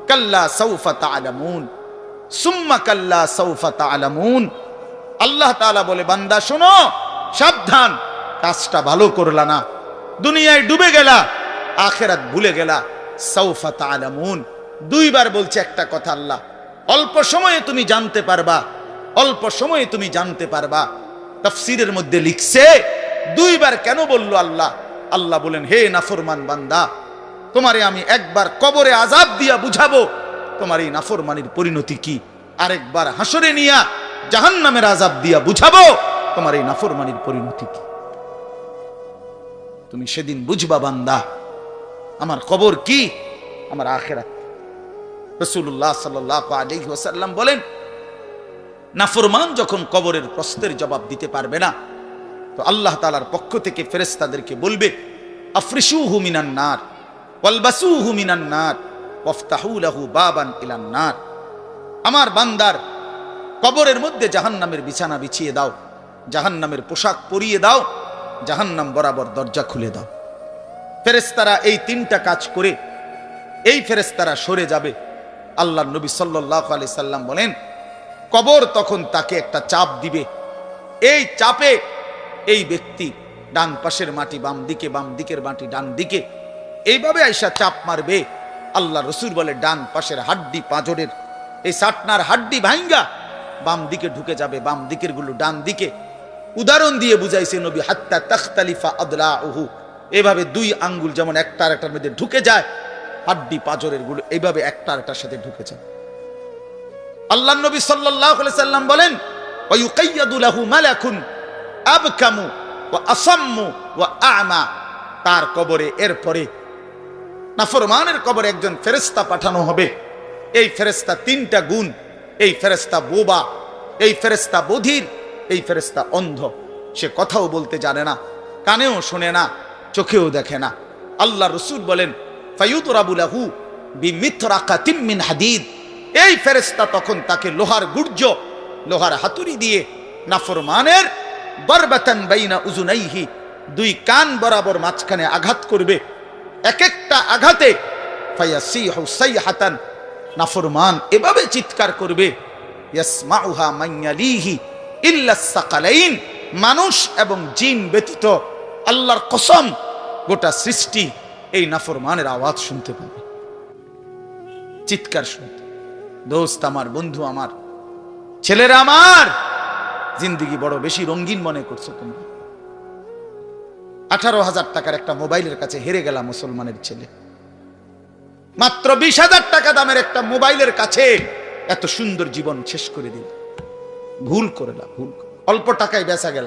কাল্লা সাউফা তা'লামুন সুম্মা কাল্লা সাউফা তা'লামুন। আল্লাহ তাআলা বলে, বান্দা শোনো, সাবধান, কাজটা ভালো করলা না, দুনিয়ায় ডুবে গেলা, আখিরাত ভুলে গেলা। সাউফা তা'লামুন, 2 বার বলছে একটা কথা আল্লাহ, অল্প সময়ে তুমি জানতে পারবা, অল্প সময়ে তুমি জানতে পারবা। তাফসীরের মধ্যে লিখছে 2 বার কেন বলল আল্লাহ? আল্লাহ বলেন, হে নাফরমান বান্দা, তোমারে আমি একবার কবরে আযাব দিয়া বুঝাবো তোমার এই নাফরমানির পরিণতি কি, আরেকবার হাসরে নিয়া জাহান্নামের আযাব দিয়া বুঝাবো তোমার এই নাফরমানির পরিণতি কি। তুমি সেদিন বুঝবা বান্দা, আমার কবর কি, আমার আখিরাত। রাসূলুল্লাহ সাল্লাল্লাহু আলাইহি ওয়াসাল্লাম বলেন, নাফরমান যখন কবরের প্রশ্নের জবাব দিতে পারবে না, তো আল্লাহ তাআলার পক্ষ থেকে ফেরেশতাদেরকে বলবে, আফরিশুহু মিনান নার ওয়ালবাসুহু মিনান নার ওয়াফতাহু লাহু বাবান ইলান নার। আমার বান্দার কবরের মধ্যে জাহান্নামের বিছানা বিছিয়ে দাও, জাহান্নামের পোশাক পরিয়ে দাও, জাহান্নাম বরাবর দরজা খুলে দাও। ফেরেশতারা এই তিনটা কাজ করে এই ফেরেশতারা সরে যাবে। আল্লাহর নবী সাল্লাল্লাহু আলাইহি সাল্লাম বলেন, কবর তখন তাকে একটা চাপ দিবে। এই চাপে এই ব্যক্তি ডান পাশের মাটি বাম দিকে, বাম দিকের মাটি ডান দিকে, এইভাবে আইসা চাপ মারবে। আল্লাহ রসুল বলে ডান পাশের হাড্ডি পাঁজরের এই সাটনার হাড্ডি ভাঙ্গা বাম দিকে ঢুকে যাবে, বাম দিকের গুলো ডান দিকে। উদাহরণ দিয়ে বুঝাইছে নবী, হাত্তা তাখতালিফা আদলাউহু, এভাবে দুই আঙ্গুল যেমন একটা আরেকটার মধ্যে ঢুকে যায়, হাড্ডি পাঁজরের গুলো এইভাবে একটা আরেকটার সাথে ঢুকে যায়। আল্লাহ নবী সাল্লাল্লাহু আলাইহি সাল্লাম বলেন, ওয়া ইউকাইয়াদু লাহু মালাকুন আবকামু ওয়া আসাম্মু ওয়া আ'মা, তার কবরে এরপরে নাফরমানের কবরে একজন ফেরেশতা পাঠানো হবে। এই ফেরেশতা তিনটা গুণ, এই ফেরেশতা বোবা, এই ফেরেশতা বধির, এই ফেরেশতা অন্ধ। সে কথাও বলতে জানে না, কানেও শোনে না, চোখেও দেখে না। আল্লাহ রাসূল বলেন, ফায়ুদরাবু লাহু বিমিতরাকাতিম মিন হাদিদ, এই ফেরেশতা তখন তাকে লোহার গুর্জ, লোহার হাতুড়ি দিয়ে নাফরমানের বরবাতান বাইনা উজুনাইহি, দুই কান বরাবর মাঝখানে আঘাত করবে। এক একটা আঘাতে ফায়াসিহু সাইহাতান, নাফরমান এভাবে চিৎকার করবে, ইয়াসমাউহা মান ইয়ালিহি ইল্লা সাকালাইন, মানুষ এবং জিন ব্যতীত আল্লাহর কসম গোটা সৃষ্টি এই নাফরমানের আওয়াজ শুনতে পাবে, চিৎকার শুনতে। দোস্ত আমার, বন্ধু আমার, ছেলেরা আমার, জিন্দেগি বড় বেশি রঙিন মনে করছো তোমরা। 18,000 টাকার একটা মোবাইলের কাছে হেরে গেলাম মুসলমানের ছেলে। মাত্র 20,000 টাকা দামের একটা মোবাইলের কাছে এত সুন্দর জীবন শেষ করে দিল। ভুল করলাম, ভুল। অল্প টাকায় বেচা গেল,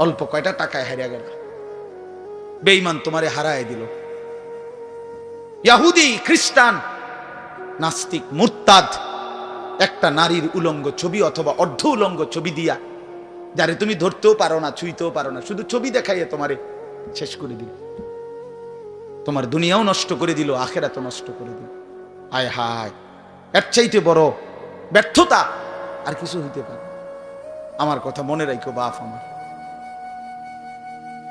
অল্প কয়টা টাকায় হারিয়ে গেল। বেঈমান তোমারে হারায় দিল। ইহুদি, খ্রিস্টান, নাস্তিক, মুরতাদ একটা নারীর উলঙ্গ ছবি অথবা অর্ধ উলঙ্গ ছবি দিয়া, যারে তুমি ধরতেও পারো না, ছুঁইতেও পারো না, শুধু ছবি দেখাইয়ে তোমারে শেষ করে দিল। তোমার দুনিয়াও নষ্ট করে দিল, আখিরাতও নষ্ট করে দিল। হায় হায়, এর চাইতে বড় ব্যর্থতা আর কিছু হইতে পারে। আমার কথা মনে রাখো বাপ আমার,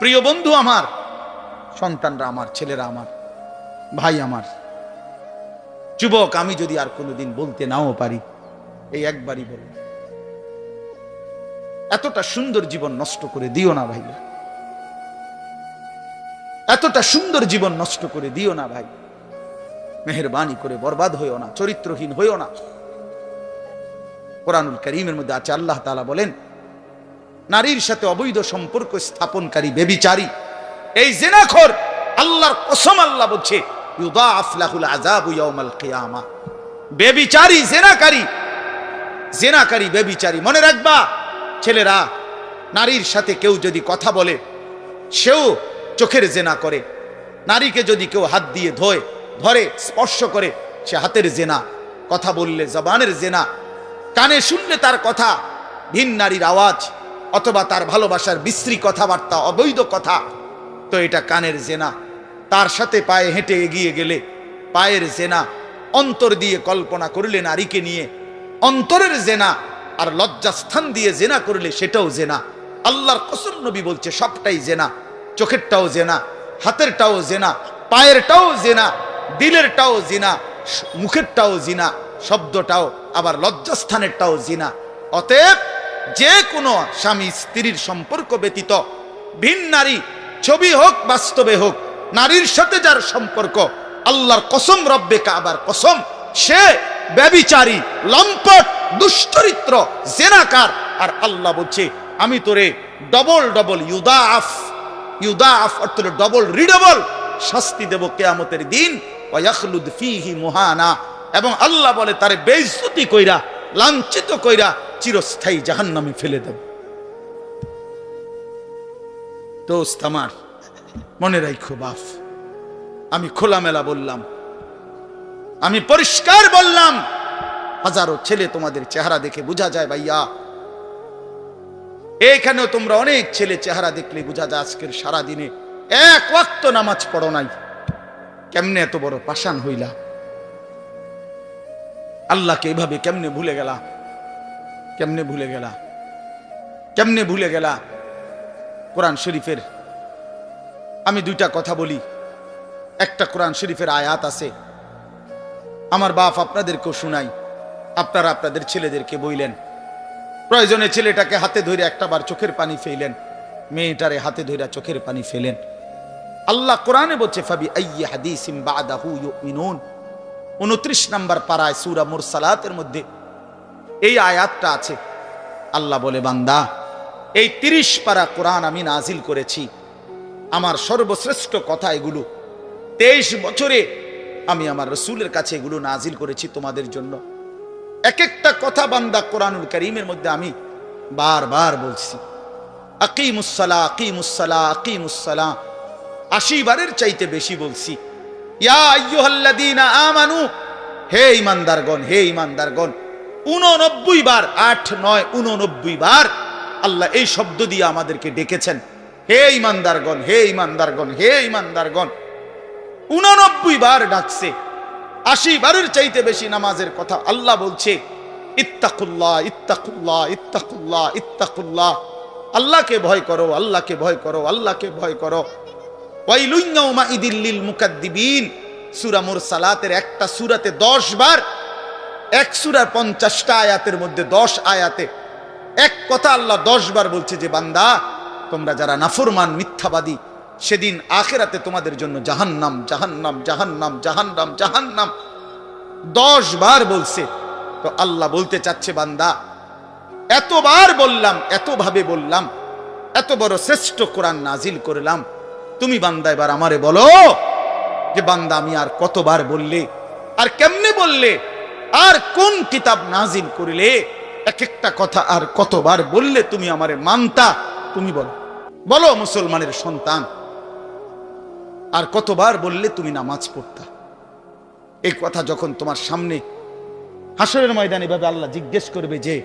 প্রিয় বন্ধু আমার, সন্তানরা আমার, ছেলেরা আমার, ভাই আমার, যুবক, আমি যদি আর কোনোদিন বলতে নাও পারি, এই একবারই বলবো, এতটা সুন্দর জীবন নষ্ট করে দিও না ভাইয়া, এতটা সুন্দর জীবন নষ্ট করে দিও না ভাই। মেহেরবানি করে বরবাদ হইও না, চরিত্রহীন হইও না। কোরআনুল কারীমের মধ্যে আছে, আল্লাহ তাআলা বলেন, নারীর সাথে অবৈধ সম্পর্ক স্থাপনকারী বেবিচারী, এই জিনাখোর, আল্লাহর কসম আল্লাহ বলছে, ইউদাআফ লাহুল আযাবু ইয়াউমাল কিয়ামা। বেবিচারী, জিনাকারী, জিনাকারী, বেবিচারী। মনে রাখবা ছেলেরা, নারীর সাথে কেউ যদি কথা বলে, সেও চোখের জেনা করে। নারীকে যদি কেউ হাত দিয়ে ধরে, স্পর্শ করে, সে হাতের জেনা। কথা বললে জবানের জেনা, কানে শুনলে তার কথা ভিন নারীর আওয়াজ অথবা তার ভালোবাসার বিশ্রী কথাবার্তা, অবৈধ কথা, তো এটা কানের জেনা। তার সাথে পায়ে হেঁটে এগিয়ে গেলে পায়ের জেনা। অন্তর দিয়ে কল্পনা করলে নারীকে নিয়ে, অন্তরের জেনা। আর লজ্জাস্থান দিয়ে জেনা করলে সেটাও জেনা। আল্লাহর কসম, নবী বলছে সবটাই জেনা। চোখেরটাও জেনা, হাতেরটাও জেনা, পায়েরটাও জেনা, দিলেরটাও জিনা, মুখেরটাও জিনা, শব্দটাও, আবার লজ্জাস্থানেরটাও জিনা। অতএব যে কোনো স্বামী স্ত্রীর সম্পর্ক ব্যতীত ভিন নারী, ছবি হোক বাস্তবে হোক, নারীর সাথে যার সম্পর্ক, আল্লাহর কসম, রব্বে কাবার কসম, সে ব্যভিচারী, লম্পট, দুশ্চরিত্র, জেনাকার। আর আল্লাহ বলছে, আমি তোরে ডবল ডবল ইউদাআফ, ইউদাআফ অর্থ ডবল রিডবল শাস্তি দেব কিয়ামতের দিন। ওয়া ইয়াখলুদ ফীহি মুহানা, এবং আল্লাহ বলে তারে বেইজ্জতি কইরা, লাঞ্ছিত কইরা চিরস্থায়ী জাহান্নামে ফেলে দেব। দোস্ত আমার, মনে রাখো বাপ, আমি খোলামেলা বললাম, আমি পরিষ্কার বললাম। হাজারো ছেলে তোমাদের চেহারা দেখে বোঝা যায় ভাইয়া, এখানেও তোমরা অনেক ছেলে চেহারা দেখলে বোঝা যায় আজকের সারা দিনে এক ওয়াক্ত নামাজ পড়ো নাই। কেমনে এত বড় পাষাণ হইলা? আল্লাহকে এভাবে কেমনে ভুলে গেলা? কেমনে ভুলে গেলা, কেমনে ভুলে গেলা? কোরআন শরীফের আমি দুইটা কথা বলি। একটা কোরআন শরীফের আয়াত আছে, আমার বাপ আপনাদেরকেও শুনাই, আপনারা আপনাদের ছেলেদেরকে বইলেন। প্রয়োজনে ছেলেটাকে হাতে ধরে একটা বার চোখের পানি ফেলেন, মেয়েটারে হাতে ধরে চোখের পানি ফেলেন। আল্লাহ কোরআনে বলছে ফাবি আইয়ি হাদিসিম বাদাহু ইউমিনুন, 29 নম্বর পারায় সূরা মুরসালাতের মধ্যে এই আয়াতটা আছে। আল্লাহ বলে, বান্দা, এই 30 পারা কোরআন আমি নাজিল করেছি, আমার সর্বশ্রেষ্ঠ কথা এগুলো। 23 বছরে আমি আমার রাসূলের কাছে এগুলো নাজিল করেছি তোমাদের জন্য। এক একটা কথা বান্দা কোরআনুল কারীমের মধ্যে আমি বারবার বলছি, আকিমুস সালাহ, আকিমুস সালাহ, আকিমুস সালাহ, 80 বারের চাইতে বেশি বলছি। ইয়া আইয়ুহাল্লাযীনা আমানু, হে ঈমানদারগণ, হে ঈমানদারগণ, 89 বার, 8 9 89 বার আল্লাহ এই শব্দ দিয়ে আমাদেরকে ডেকেছেন। হে ঈমানদারগণ, হে ঈমানদারগণ, হে ঈমানদারগণ, 89 বার ডাকছে। 80 বারের চাইতে বেশি নামাজের কথা আল্লাহ বলছে, ইত্তাকুল্লাহ, ইত্তাকুল্লাহ, ইত্তাকুল্লাহ, ইত্তাকুল্লাহ, আল্লাহকে ভয় করো, আল্লাহকে ভয় করো, আল্লাহকে ভয় করো। ওয়াইলুন ইয়াউমাইদিল লিল মুকাদ্দিবিন, সূরা মুরসালাতের একটা সূরাতে 10 বার, এক সূরার 50টা আয়াতের মধ্যে 10 আয়াতে এক কথা আল্লাহ 10 বার বলছে যে বান্দা, তোমরা যারা নাফরমান মিথ্যাবাদী, সেদিন আখিরাতে তোমাদের জন্য জাহান্নাম, জাহান্নাম, জাহান্নাম, জাহান্নাম, জাহান্নাম 10 বার বলছে। তো আল্লাহ বলতে চাচ্ছে, বান্দা, এতবার বললাম, এতভাবে বললাম, এত বড় শ্রেষ্ঠ কোরআন নাজিল করলাম, তুমি বান্দা এবার আমারে বলো যে বান্দা আমি আর কতবার বললে, আর কেমনে বললে, আর কোন কিতাব নাজিল করিলে, এক একটা কথা আর কতবার বললে তুমি আমারে মানতা? তুমি বলো, বলো মুসলমানের সন্তান, আর কতবার বললে তুমি নামাজ পড়তা? এই কথা যখন তোমার সামনে হাসরের ময়দানে ভাবে আল্লাহ জিজ্ঞেস করবে যে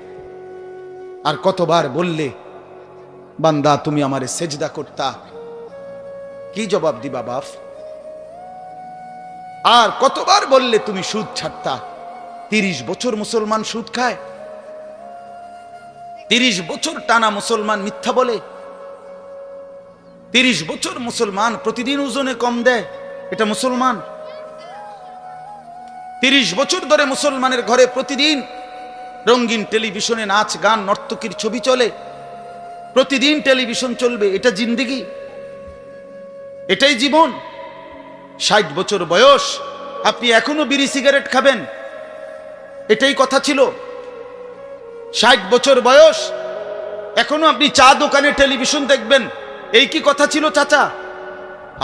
আর কতবার বললে বান্দা তুমি আমারে সেজদা করতা, কি জবাব দিবা বাপ? আর কতবার বললে তুমি সুদ ছাড়তা? 30 বছর মুসলমান সুদ খায়, 30 বছর টানা মুসলমান মিথ্যা বলে, 30 বছর মুসলমান প্রতিদিন ওজনে কম দেয়, এটা মুসলমান? 30 বছর ধরে মুসলমানের ঘরে প্রতিদিন রঙিন টেলিভিশনে নাচ গান নর্তকীর ছবি চলে, প্রতিদিন টেলিভিশন চলবে, এটা জিন্দেগি? এটাই জীবন? 60 বছর বয়স আপনি এখনো বিড়ি সিগারেট খাবেন, এটাই কথা ছিল? 60 বছর বয়স এখনো আপনি চা দোকানে টেলিভিশন দেখবেন, এই কি কথা ছিল চাচা?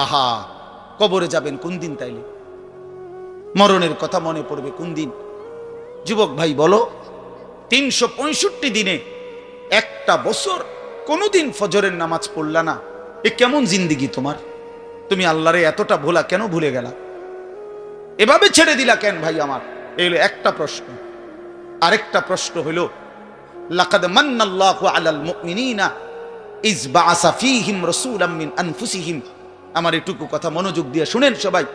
আহা, কবরে যাবেন কোন দিন? তাইলে মরণের কথা মনে পড়বে কোন দিন? যুবক ভাই বলো, 365 দিনে একটা বছর কোনদিন ফজরের নামাজ পড়লা না, এ কেমন জিন্দেগি তোমার? তুমি আল্লাহরে এতটা ভোলা কেন ভুলে গেলা? এভাবে ছেড়ে দিলা কেন ভাই আমার? এই হলো একটা প্রশ্ন। আরেকটা প্রশ্ন হলো, লাকাদ মান্নাল্লাহু আলাল মুমিনিনা ইজ বাআসা ফীহিম রাসূলাম মিন আনফুসিহিম। আমার এটুকু কথা মনোযোগ দিয়ে শুনেন সবাই।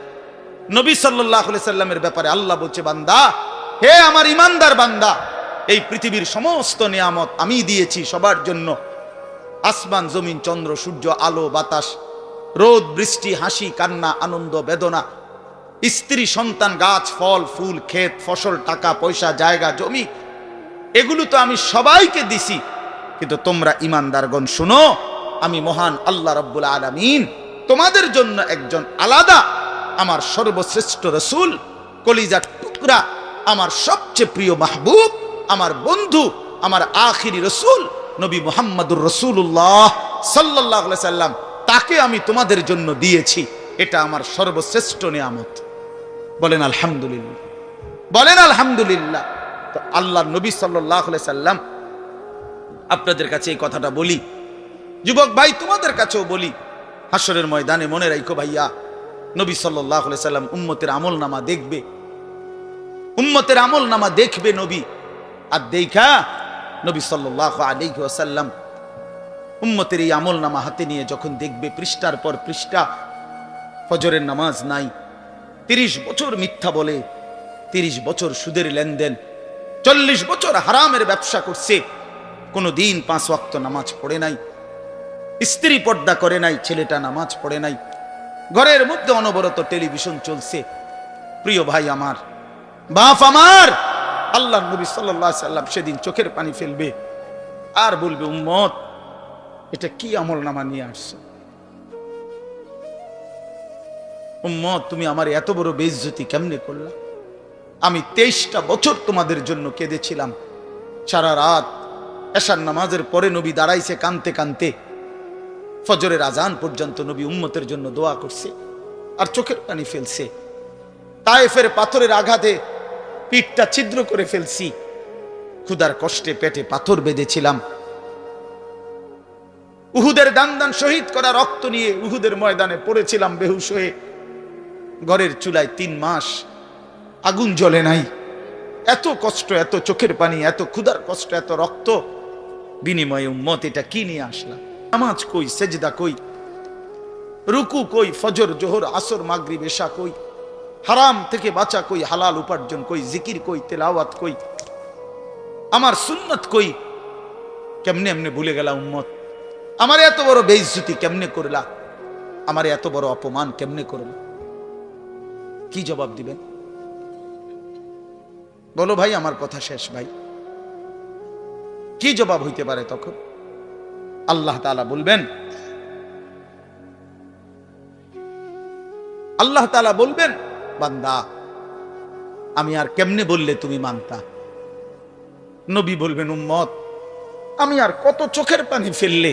নবী সাল্লাল্লাহু আলাইহি সাল্লামের ব্যাপারে আল্লাহ বলছে, বান্দা, হে আমার ইমানদার বান্দা, এই পৃথিবীর সমস্ত নিয়ামত আমি দিয়েছি সবার জন্য। আসমান জমিন চন্দ্র সূর্য আলো বাতাস, রোদ বৃষ্টি, হাসি কান্না, আনন্দ বেদনা, স্ত্রী সন্তান, গাছ ফল ফুল, ক্ষেত ফসল, টাকা পয়সা, জায়গা জমি, এগুলো তো আমি সবাইকে দিছি। কিন্তু তোমরা ইমানদারগণ শুনো, আমি মহান আল্লাহ রাব্বুল আলামিন তোমাদের জন্য একজন আলাদা আমার সর্বশ্রেষ্ঠ রাসূল, কলিজার টুকরা, আমার সবচেয়ে প্রিয় মাহবুব, আমার বন্ধু, আমার আখিরি রাসূল নবী মুহাম্মদুর রাসূলুল্লাহ সাল্লাল্লাহু আলাইহি সাল্লাম, তাকে আমি তোমাদের জন্য দিয়েছি। এটা আমার সর্বশ্রেষ্ঠ নিয়ামত। বলেন আলহামদুলিল্লাহ, বলেন আলহামদুলিল্লাহ। তো আল্লাহর নবী সাল্লাল্লাহু আলাইহি সাল্লাম, আপনাদের কাছে এই কথাটা বলি, যুবক ভাই তোমাদের কাছেও বলি, হাসরের ময়দানে মনে রাখো ভাইয়া, নবী সাল্লাল্লাহু আলাইহি সাল্লাম উম্মতের আমলনামা দেখবে, উম্মতের আমলনামা দেখবে নবী। আর দেখা নবী সাল্লাল্লাহু আলাইহি ওয়াসাল্লাম উম্মতের এই আমলনামা হাতে নিয়ে যখন দেখবে, পৃষ্ঠার পর পৃষ্ঠা ফজরের নামাজ নাই, 30 বছর মিথ্যা বলে, 30 বছর সুদের লেনদেন, 40 বছর হারামের ব্যবসা করছে, কোনো দিন 5 ওয়াক্ত নামাজ পড়ে নাই, স্ত্রী পর্দা করে নাই, ছেলেটা নামাজ পড়ে নাই, ঘরের মধ্যে অনবরত টেলিভিশন চলছে। প্রিয় ভাই আমার, বাপ আমার, আল্লাহর নবী সাল্লাল্লাহু আলাইহি সাল্লাম সেদিন চোখের পানি ফেলবে আর বলবে, উম্মত এটা কি আমলনামা নিয়ে আসছো? উম্মত তুমি আমার এত বড় বেইজ্জতি কেমনে করলা? আমি 23টা বছর তোমাদের জন্য কেঁদেছিলাম। সারা রাত এশার নামাজের পরে নবী দাঁড়াইছে কানতে কানতে, ফজরের আজান পর্যন্ত নবী উম্মতের জন্য দোয়া করছে আর চোখের পানি ফেলছে। তায়েফের পাথরের আঘাতে পিঠটা ছিদ্র করে ফেলছি, ক্ষুধার কষ্টে পেটে পাথর বেঁধেছিলাম। উহুদের দান শহীদ করা রক্ত নিয়ে উহুদের ময়দানে পড়েছিলাম বেহুশ হয়ে। ঘরের চুলায় 3 মাস আগুন জ্বলে নাই। এত কষ্ট, এত চোখের পানি, এত ক্ষুধার কষ্ট, এত রক্ত, বিনিময়ে উম্মত এটা কি নিয়ে আসলাম? নামাজ কই, সেজদা কই, রুকু কই, ফজর জোহর আসর মাগরিব এশা কই, হারাম থেকে বাঁচা কই, হালাল উপার্জন কই, জিকির কই, তেলাওয়াত কই, আমার সুন্নত কই? কেমনে এমনে ভুলে গেলা উম্মত? আমার এত বড় বেইজ্জতি কেমনে করলা? আমার এত বড় অপমান কেমনে করলা? কি জবাব দিবেন বলো ভাই? আমার কথা শেষ ভাই। কি জবাব হইতে পারে তখন? আল্লাহ তাআলা বলবেন, আল্লাহ তাআলা বলবেন, বান্দা আমি আর কেমনে বললে তুমি মানতা? নবী বলবেন, উম্মত আমি আর কত চোখের পানি ফেললে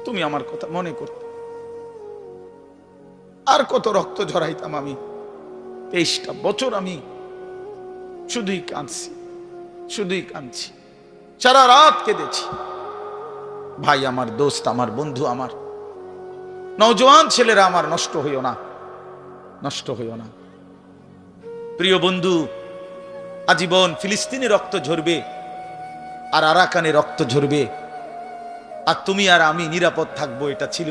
তুমি আমার কথা মনে করতে? আর কত রক্ত ঝরাইতাম আমি? 23টা বছর আমি শুধুই কাঁদছি, শুধুই কাঁদছি, সারা রাত কেঁদেছি। ভাই আমার, দোস্ত আমার, বন্ধু আমার, নওজোয়ান ছেলেরা আমার, নষ্ট হইও না, নষ্ট হইও না। প্রিয় বন্ধু, আজীবন ফিলিস্তিনে রক্ত ঝরবে আর আরাকানে রক্ত ঝরবে, আর তুমি আর আমি নিরাপদ থাকবো, এটা ছিল,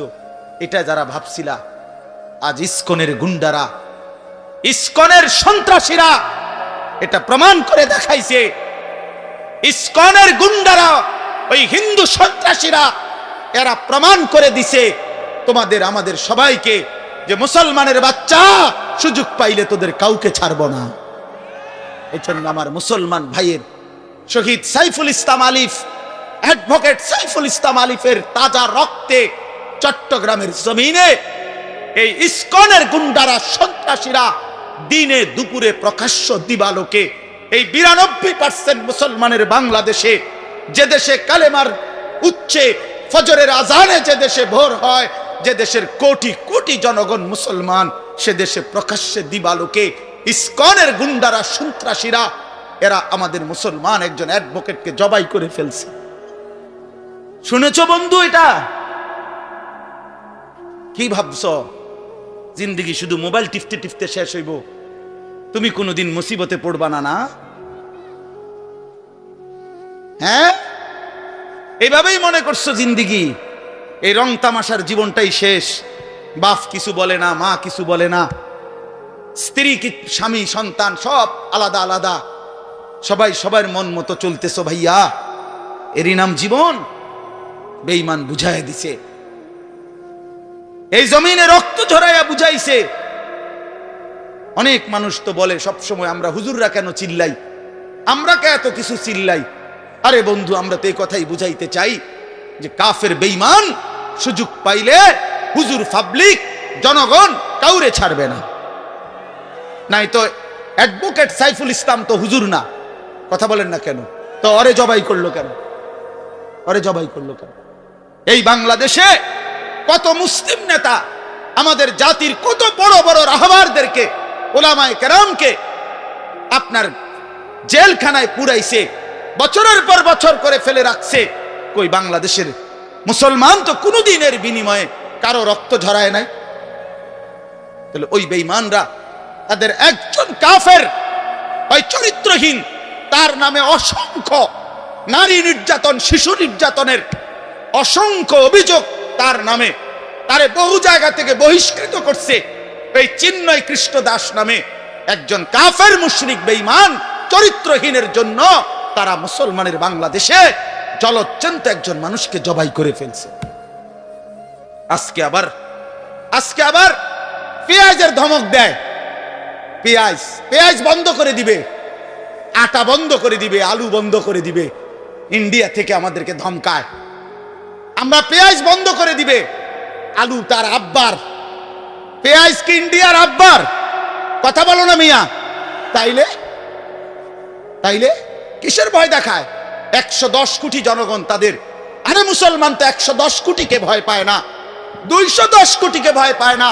এটা যারা ভাবছিলা, আজ ইসকনের গুন্ডারা, ইসকনের সন্ত্রাসীরা এটা প্রমাণ করে দেখাইছে। ইসকনের গুন্ডারা, ওই হিন্দু সন্ত্রাসীরা, এরা প্রমাণ করে দিছে তোমাদের আমাদের সবাইকে যে মুসলমানের বাচ্চা সুযোগ পাইলে তোদের কাউকে ছাড়বো না। এই জন্য আমার মুসলমান ভাইয়ের শহীদ সাইফুল ইসলাম আলিফ, অ্যাডভোকেট সাইফুল ইসলাম আলিফের তাজা রক্তে চট্টগ্রামের জমিনে এই ইসকনের গুন্ডারা, সন্ত্রাসীরা দিনে দুপুরে প্রকাশ্য দিবালোকে এই 92% মুসলমানের বাংলাদেশে, যে দেশে কালেমার উচ্চে ফজরের আজানে যে দেশে ভোর হয়, যে দেশের কোটি কোটি জনগণ মুসলমান, সে দেশে প্রকাশ্যে দিবালোকে ইসকনের গুন্ডারা, সন্ত্রাসীরা, এরা আমাদের মুসলমান একজন অ্যাডভোকেটকে জবাই করে ফেলছে। শুনেছো বন্ধু? এটা কি ভাবছো? জিন্দেগি শুধু মোবাইল টিপতে টিপতে শেষ হইব? তুমি কোনোদিন মুসিবতে পড়বা না? না, হ্যাঁ? এইভাবেই মনে করছো জিন্দেগি, এই রং তামাশার জীবনটাই শেষ। বাপ কিছু বলে না, মা কিছু বলে না, স্ত্রী, স্বামী, সন্তান সব আলাদা আলাদা, সবাই সবার মন মতো চলতেছো। ভাইয়া, এরই নাম জীবন? বেঈমান বুঝাইয়া দিছে, এই জমিনে রক্ত ঝরাইয়া বুঝাইছে। অনেক মানুষ তো বলে সবসময়, আমরা হুজুররা কেন চিল্লাই, আমরা কে এত কিছু চিল্লাই? আরে বন্ধু, আমরা তো এই কথাই বুঝাইতে চাই যে কাফের বেঈমান সুযোগ পাইলে হুজুর, পাবলিক, জনগণ কাউরে ছাড়বে না। নাই তো অ্যাডভোকেট সাইফুল ইসলাম তো হুজুর না, কথা বলেন না কেন? তো ওরে জবাই করলো কেন? ওরে জবাই করলো কেন? এই বাংলাদেশে কত মুসলিম নেতা আমাদের জাতির কত বড় বড় রাহবারদেরকে, ওলামায়ে কেরামকে আপনার জেলখানায় পুরাইছে, বছরের পর বছর করে ফেলে রাখছে। কই বাংলাদেশের মুসলমান তো কোনোদিনের বিনিময়ে কারো রক্ত ঝরায় নাই। তাহলে ওই বেঈমানরা, তাদের একজন কাফের, ওই চরিত্রহীন, তার নামে অসংখ্য নারী নির্যাতন, শিশু নির্যাতনের অসংখ্য অভিযোগ তার নামে, তারে বহু জায়গা থেকে বহিষ্কৃত করছে। এই চিন্ময় কৃষ্ণ দাস নামে একজন কাফের মুশরিক বেঈমান চরিত্রহীনের জন্য তারা মুসলমানের বাংলাদেশে জলজ্জন্ত একজন মানুষকে জবাই করে ফেলছে। আজকে আবার পেঁয়াজের ধমক দেয়, পেঁয়াজ বন্ধ করে দিবে, আটা বন্ধ করে দিবে, আলু বন্ধ করে দিবে। ইন্ডিয়া থেকে আমাদেরকে ধমকায়, আমরা পেঁয়াজ বন্ধ করে দিবে। আলু তার আব্বার, পেঁয়াজ কি ইন্ডিয়ার আব্বার? কথা বলো না মিয়া। তাইলে কিসের ভয় দেখায়? 110 কোটি জনগণ তাদের। আরে মুসলমান তো 110 কোটিকে ভয় পায় না, 210 কোটিকে ভয় পায় না।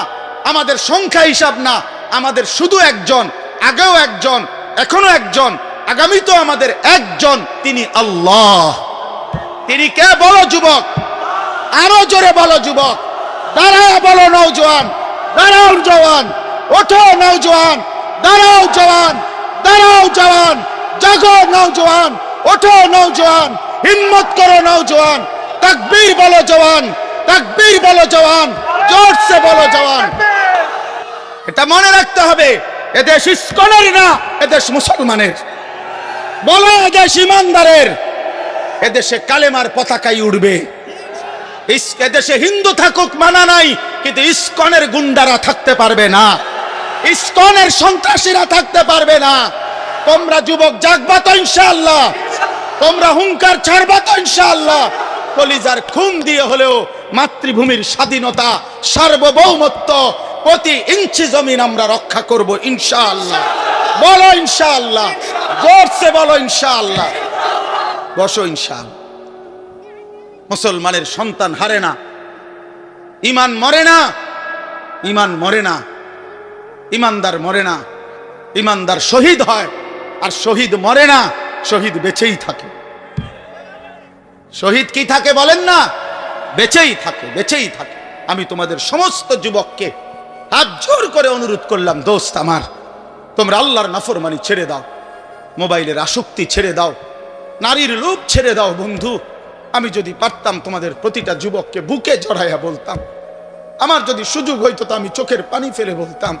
আমাদের সংখ্যা হিসাব না, আমাদের শুধু একজন, আগেও একজন, এখনো একজন, আগামী তো আমাদের একজন, তিনি আল্লাহ। তিনি কে? বলো যুবক, আরো জোরে বলো যুবক, দাঁড়াও বলো নওজোয়ান, দাঁড়াও জওয়ান, ওঠো নওজোয়ান, দাঁড়াও জওয়ান, দাঁড়াও জওয়ান, জাগো নওজোয়ান, ওঠো নওজোয়ান, হিম্মত করো নওজোয়ান, তাকবীর বলো জওয়ান, তাকবীর বলো জওয়ান, জোরসে বলো জওয়ান। এটা মনে রাখতে হবে, এদেশ ইসকনের না, এদেশ মুসলমানের। বলো এদেশ ইমানদারের। এদেশে কালেমার পতাকাই উড়বে। এদেশে হিন্দু থাকুক মানা নাই, কিন্তু ইসকনের গুন্ডারা থাকতে পারবে না, ইসকনের সন্ত্রাসীরা থাকতে পারবে না। তোমরা যুবক জাগবা তো ইনশাআল্লাহ, তোমরা হুঙ্কার ছাড়বা তো ইনশাআল্লাহ। কলিজার খুন দিয়ে হলেও মাতৃভূমির স্বাধীনতা, সার্বভৌমত্ব, প্রতি ইঞ্চি জমিন আমরা রক্ষা করব ইনশাআল্লাহ। বলো ইনশাআল্লাহ, জোরসে বলো ইনশাআল্লাহ। বসো ইনশাআল্লাহ। মুসলমানের সন্তান হারে না, ইমান মরে না, ইমান মরে না, ইমানদার মরে না। ইমানদার শহীদ হয়, আর শহীদ মরে না, শহীদ বেঁচেই থাকে। শহীদ কি থাকে বলেন না? বেঁচেই থাকে, বেঁচেই থাকে। আমি তোমাদের সমস্ত যুবককে হাত জোর করে অনুরোধ করলাম, দোস্ত আমার, তোমরা আল্লাহর নাফরমানি ছেড়ে দাও, মোবাইলের আসক্তি ছেড়ে দাও, নারীর লোভ ছেড়ে দাও। বন্ধু, আমি যদি পারতাম তোমাদের প্রতিটা যুবককে বুকে জড়াইয়া বলতাম, আমার যদি সুযোগ হইতো তো আমি চোখের পানি ফেলে বলতাম।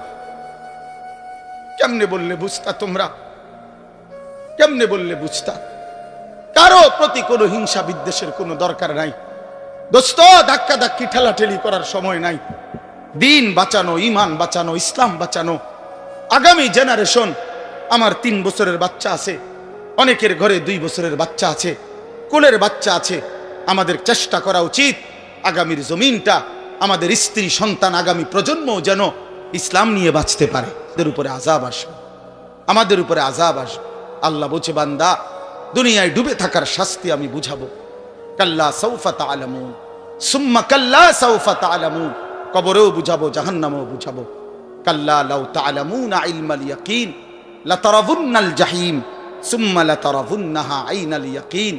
কেমনে বললে বুঝতা তোমরা? কেমনে বললে বুঝতা? কারো প্রতি কোনো হিংসা বিদ্বেষের কোনো দরকার নাই দোস্ত। ধাক্কা ধাক্কি ঠেলাঠেলি করার সময় নাই। দিন বাঁচানো, ইমান বাঁচানো, ইসলাম বাঁচানো। আগামী জেনারেশন, আমার 3 বছরের বাচ্চা আছে, অনেকের ঘরে 2 বছরের বাচ্চা আছে, কোলের বাচ্চা আছে। আমাদের চেষ্টা করা উচিত আগামীর জমিনটা, আমাদের স্ত্রী সন্তান, আগামী প্রজন্ম যেন ইসলাম নিয়ে বাঁচতে পারে। আমাদের উপরে আযাব আসবে, আমাদের উপরে আযাব আসবে। আল্লাহ বলছে, বান্দা, দুনিয়ায় ডুবে থাকার শাস্তি আমি বুঝাবো। কাল্লা সাউফা তা'লামুন, সুম্মা কাল্লা সাউফা তা'লামুন। কবরেও বুঝাবো, জাহান্নামেও বুঝাবো। কাল্লা লাউ তা'লামুনা ইলমাল ইয়াকিন লাতারাবুন্নাল জাহিম সুম্মা লাতারাবুন্নাহা আইনাল ইয়াকিন।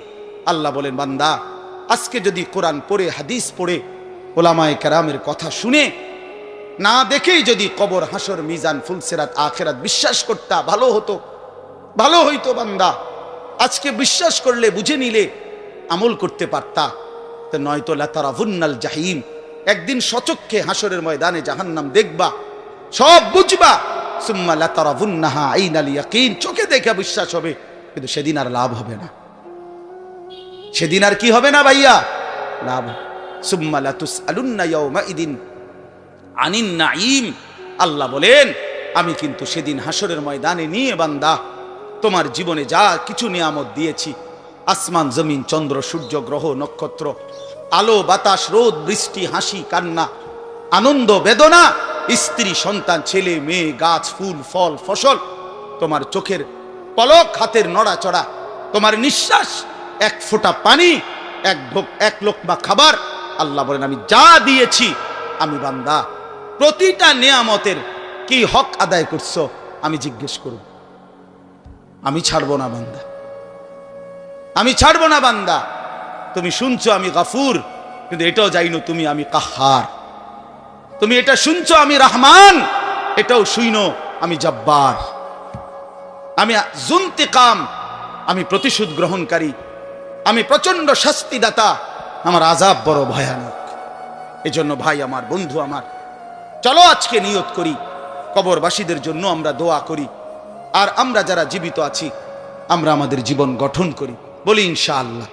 আল্লাহ বলেন, বান্দা, আজকে যদি কোরআন পড়ে, হাদিস পড়ে, ওলামায়ে কেরামের কথা শুনে, না দেখেই যদি কবর, হাসর, মিজান, ফুলসিরাত, আখিরাত বিশ্বাস করতা, ভালো হতো, ভালো হইতো। বান্দা, আজকে বিশ্বাস করলে, বুঝে নিলে, আমল করতে পারতা। তো নয়তো লাতারাবুন্নাল জাহিম, একদিন সচক্ষে হাসরের ময়দানে জাহান্নাম দেখবা, সব বুঝবা। সুম্মা লাতারাবুন্নাহা আইনাল ইয়াকিন, চোখে দেখে বিশ্বাস হবে, কিন্তু সেদিন আর লাভ হবে না। সেদিন আর কি হবে না ভাইয়া? লাভ। সুম্মা লাতুসআলুন্না ইয়াওমাইদিন আনিন নাঈম। আল্লাহ বলেন, আমি কিন্তু সেদিন হাসরের ময়দানে নিয়ে বান্দা তোমার জীবনে যা কিছু নিয়ামত দিয়েছি, আসমান, জমিন, চন্দ্র, সূর্য, গ্রহ, নক্ষত্র, আলো, বাতাস, রোদ, বৃষ্টি, হাসি, কান্না, আনন্দ, বেদনা, স্ত্রী, সন্তান, ছেলে, মেয়ে, গাছ, ফুল, ফল, ফসল, তোমার চোখের পলক, হাতের নড়াচড়া, তোমার নিঃশ্বাস, এক ফোঁটা পানি, এক লোকমা খাবার। আল্লাহ বলেন, আমি যা দিয়েছি, আমি বান্দা প্রতিটা নিয়ামতের কি হক আদায় করছো আমি জিজ্ঞেস করব। আমি ছাড়বো না বান্দা, আমি ছাড়বো না বান্দা। তুমি শুনছো আমি গাফুর, কিন্তু এটাও জানো তুমি আমি কাহার। তুমি এটা শুনছো আমি রহমান, এটাও শুইনো আমি জব্বার। আমি জুন্তিকাম, আমি প্রতিশোধ গ্রহণকারী, আমি প্রচন্ড শাস্তিদাতা, আমার আযাব বড় ভয়ানক। এজন্য ভাই আমার, বন্ধু আমার, চলো আজকে নিয়ত করি, কবরবাসীদের জন্য আমরা দোয়া করি। আর আমরা যারা জীবিত আছি, আমরা আমাদের জীবন গঠন করি। বলি ইনশাআল্লাহ।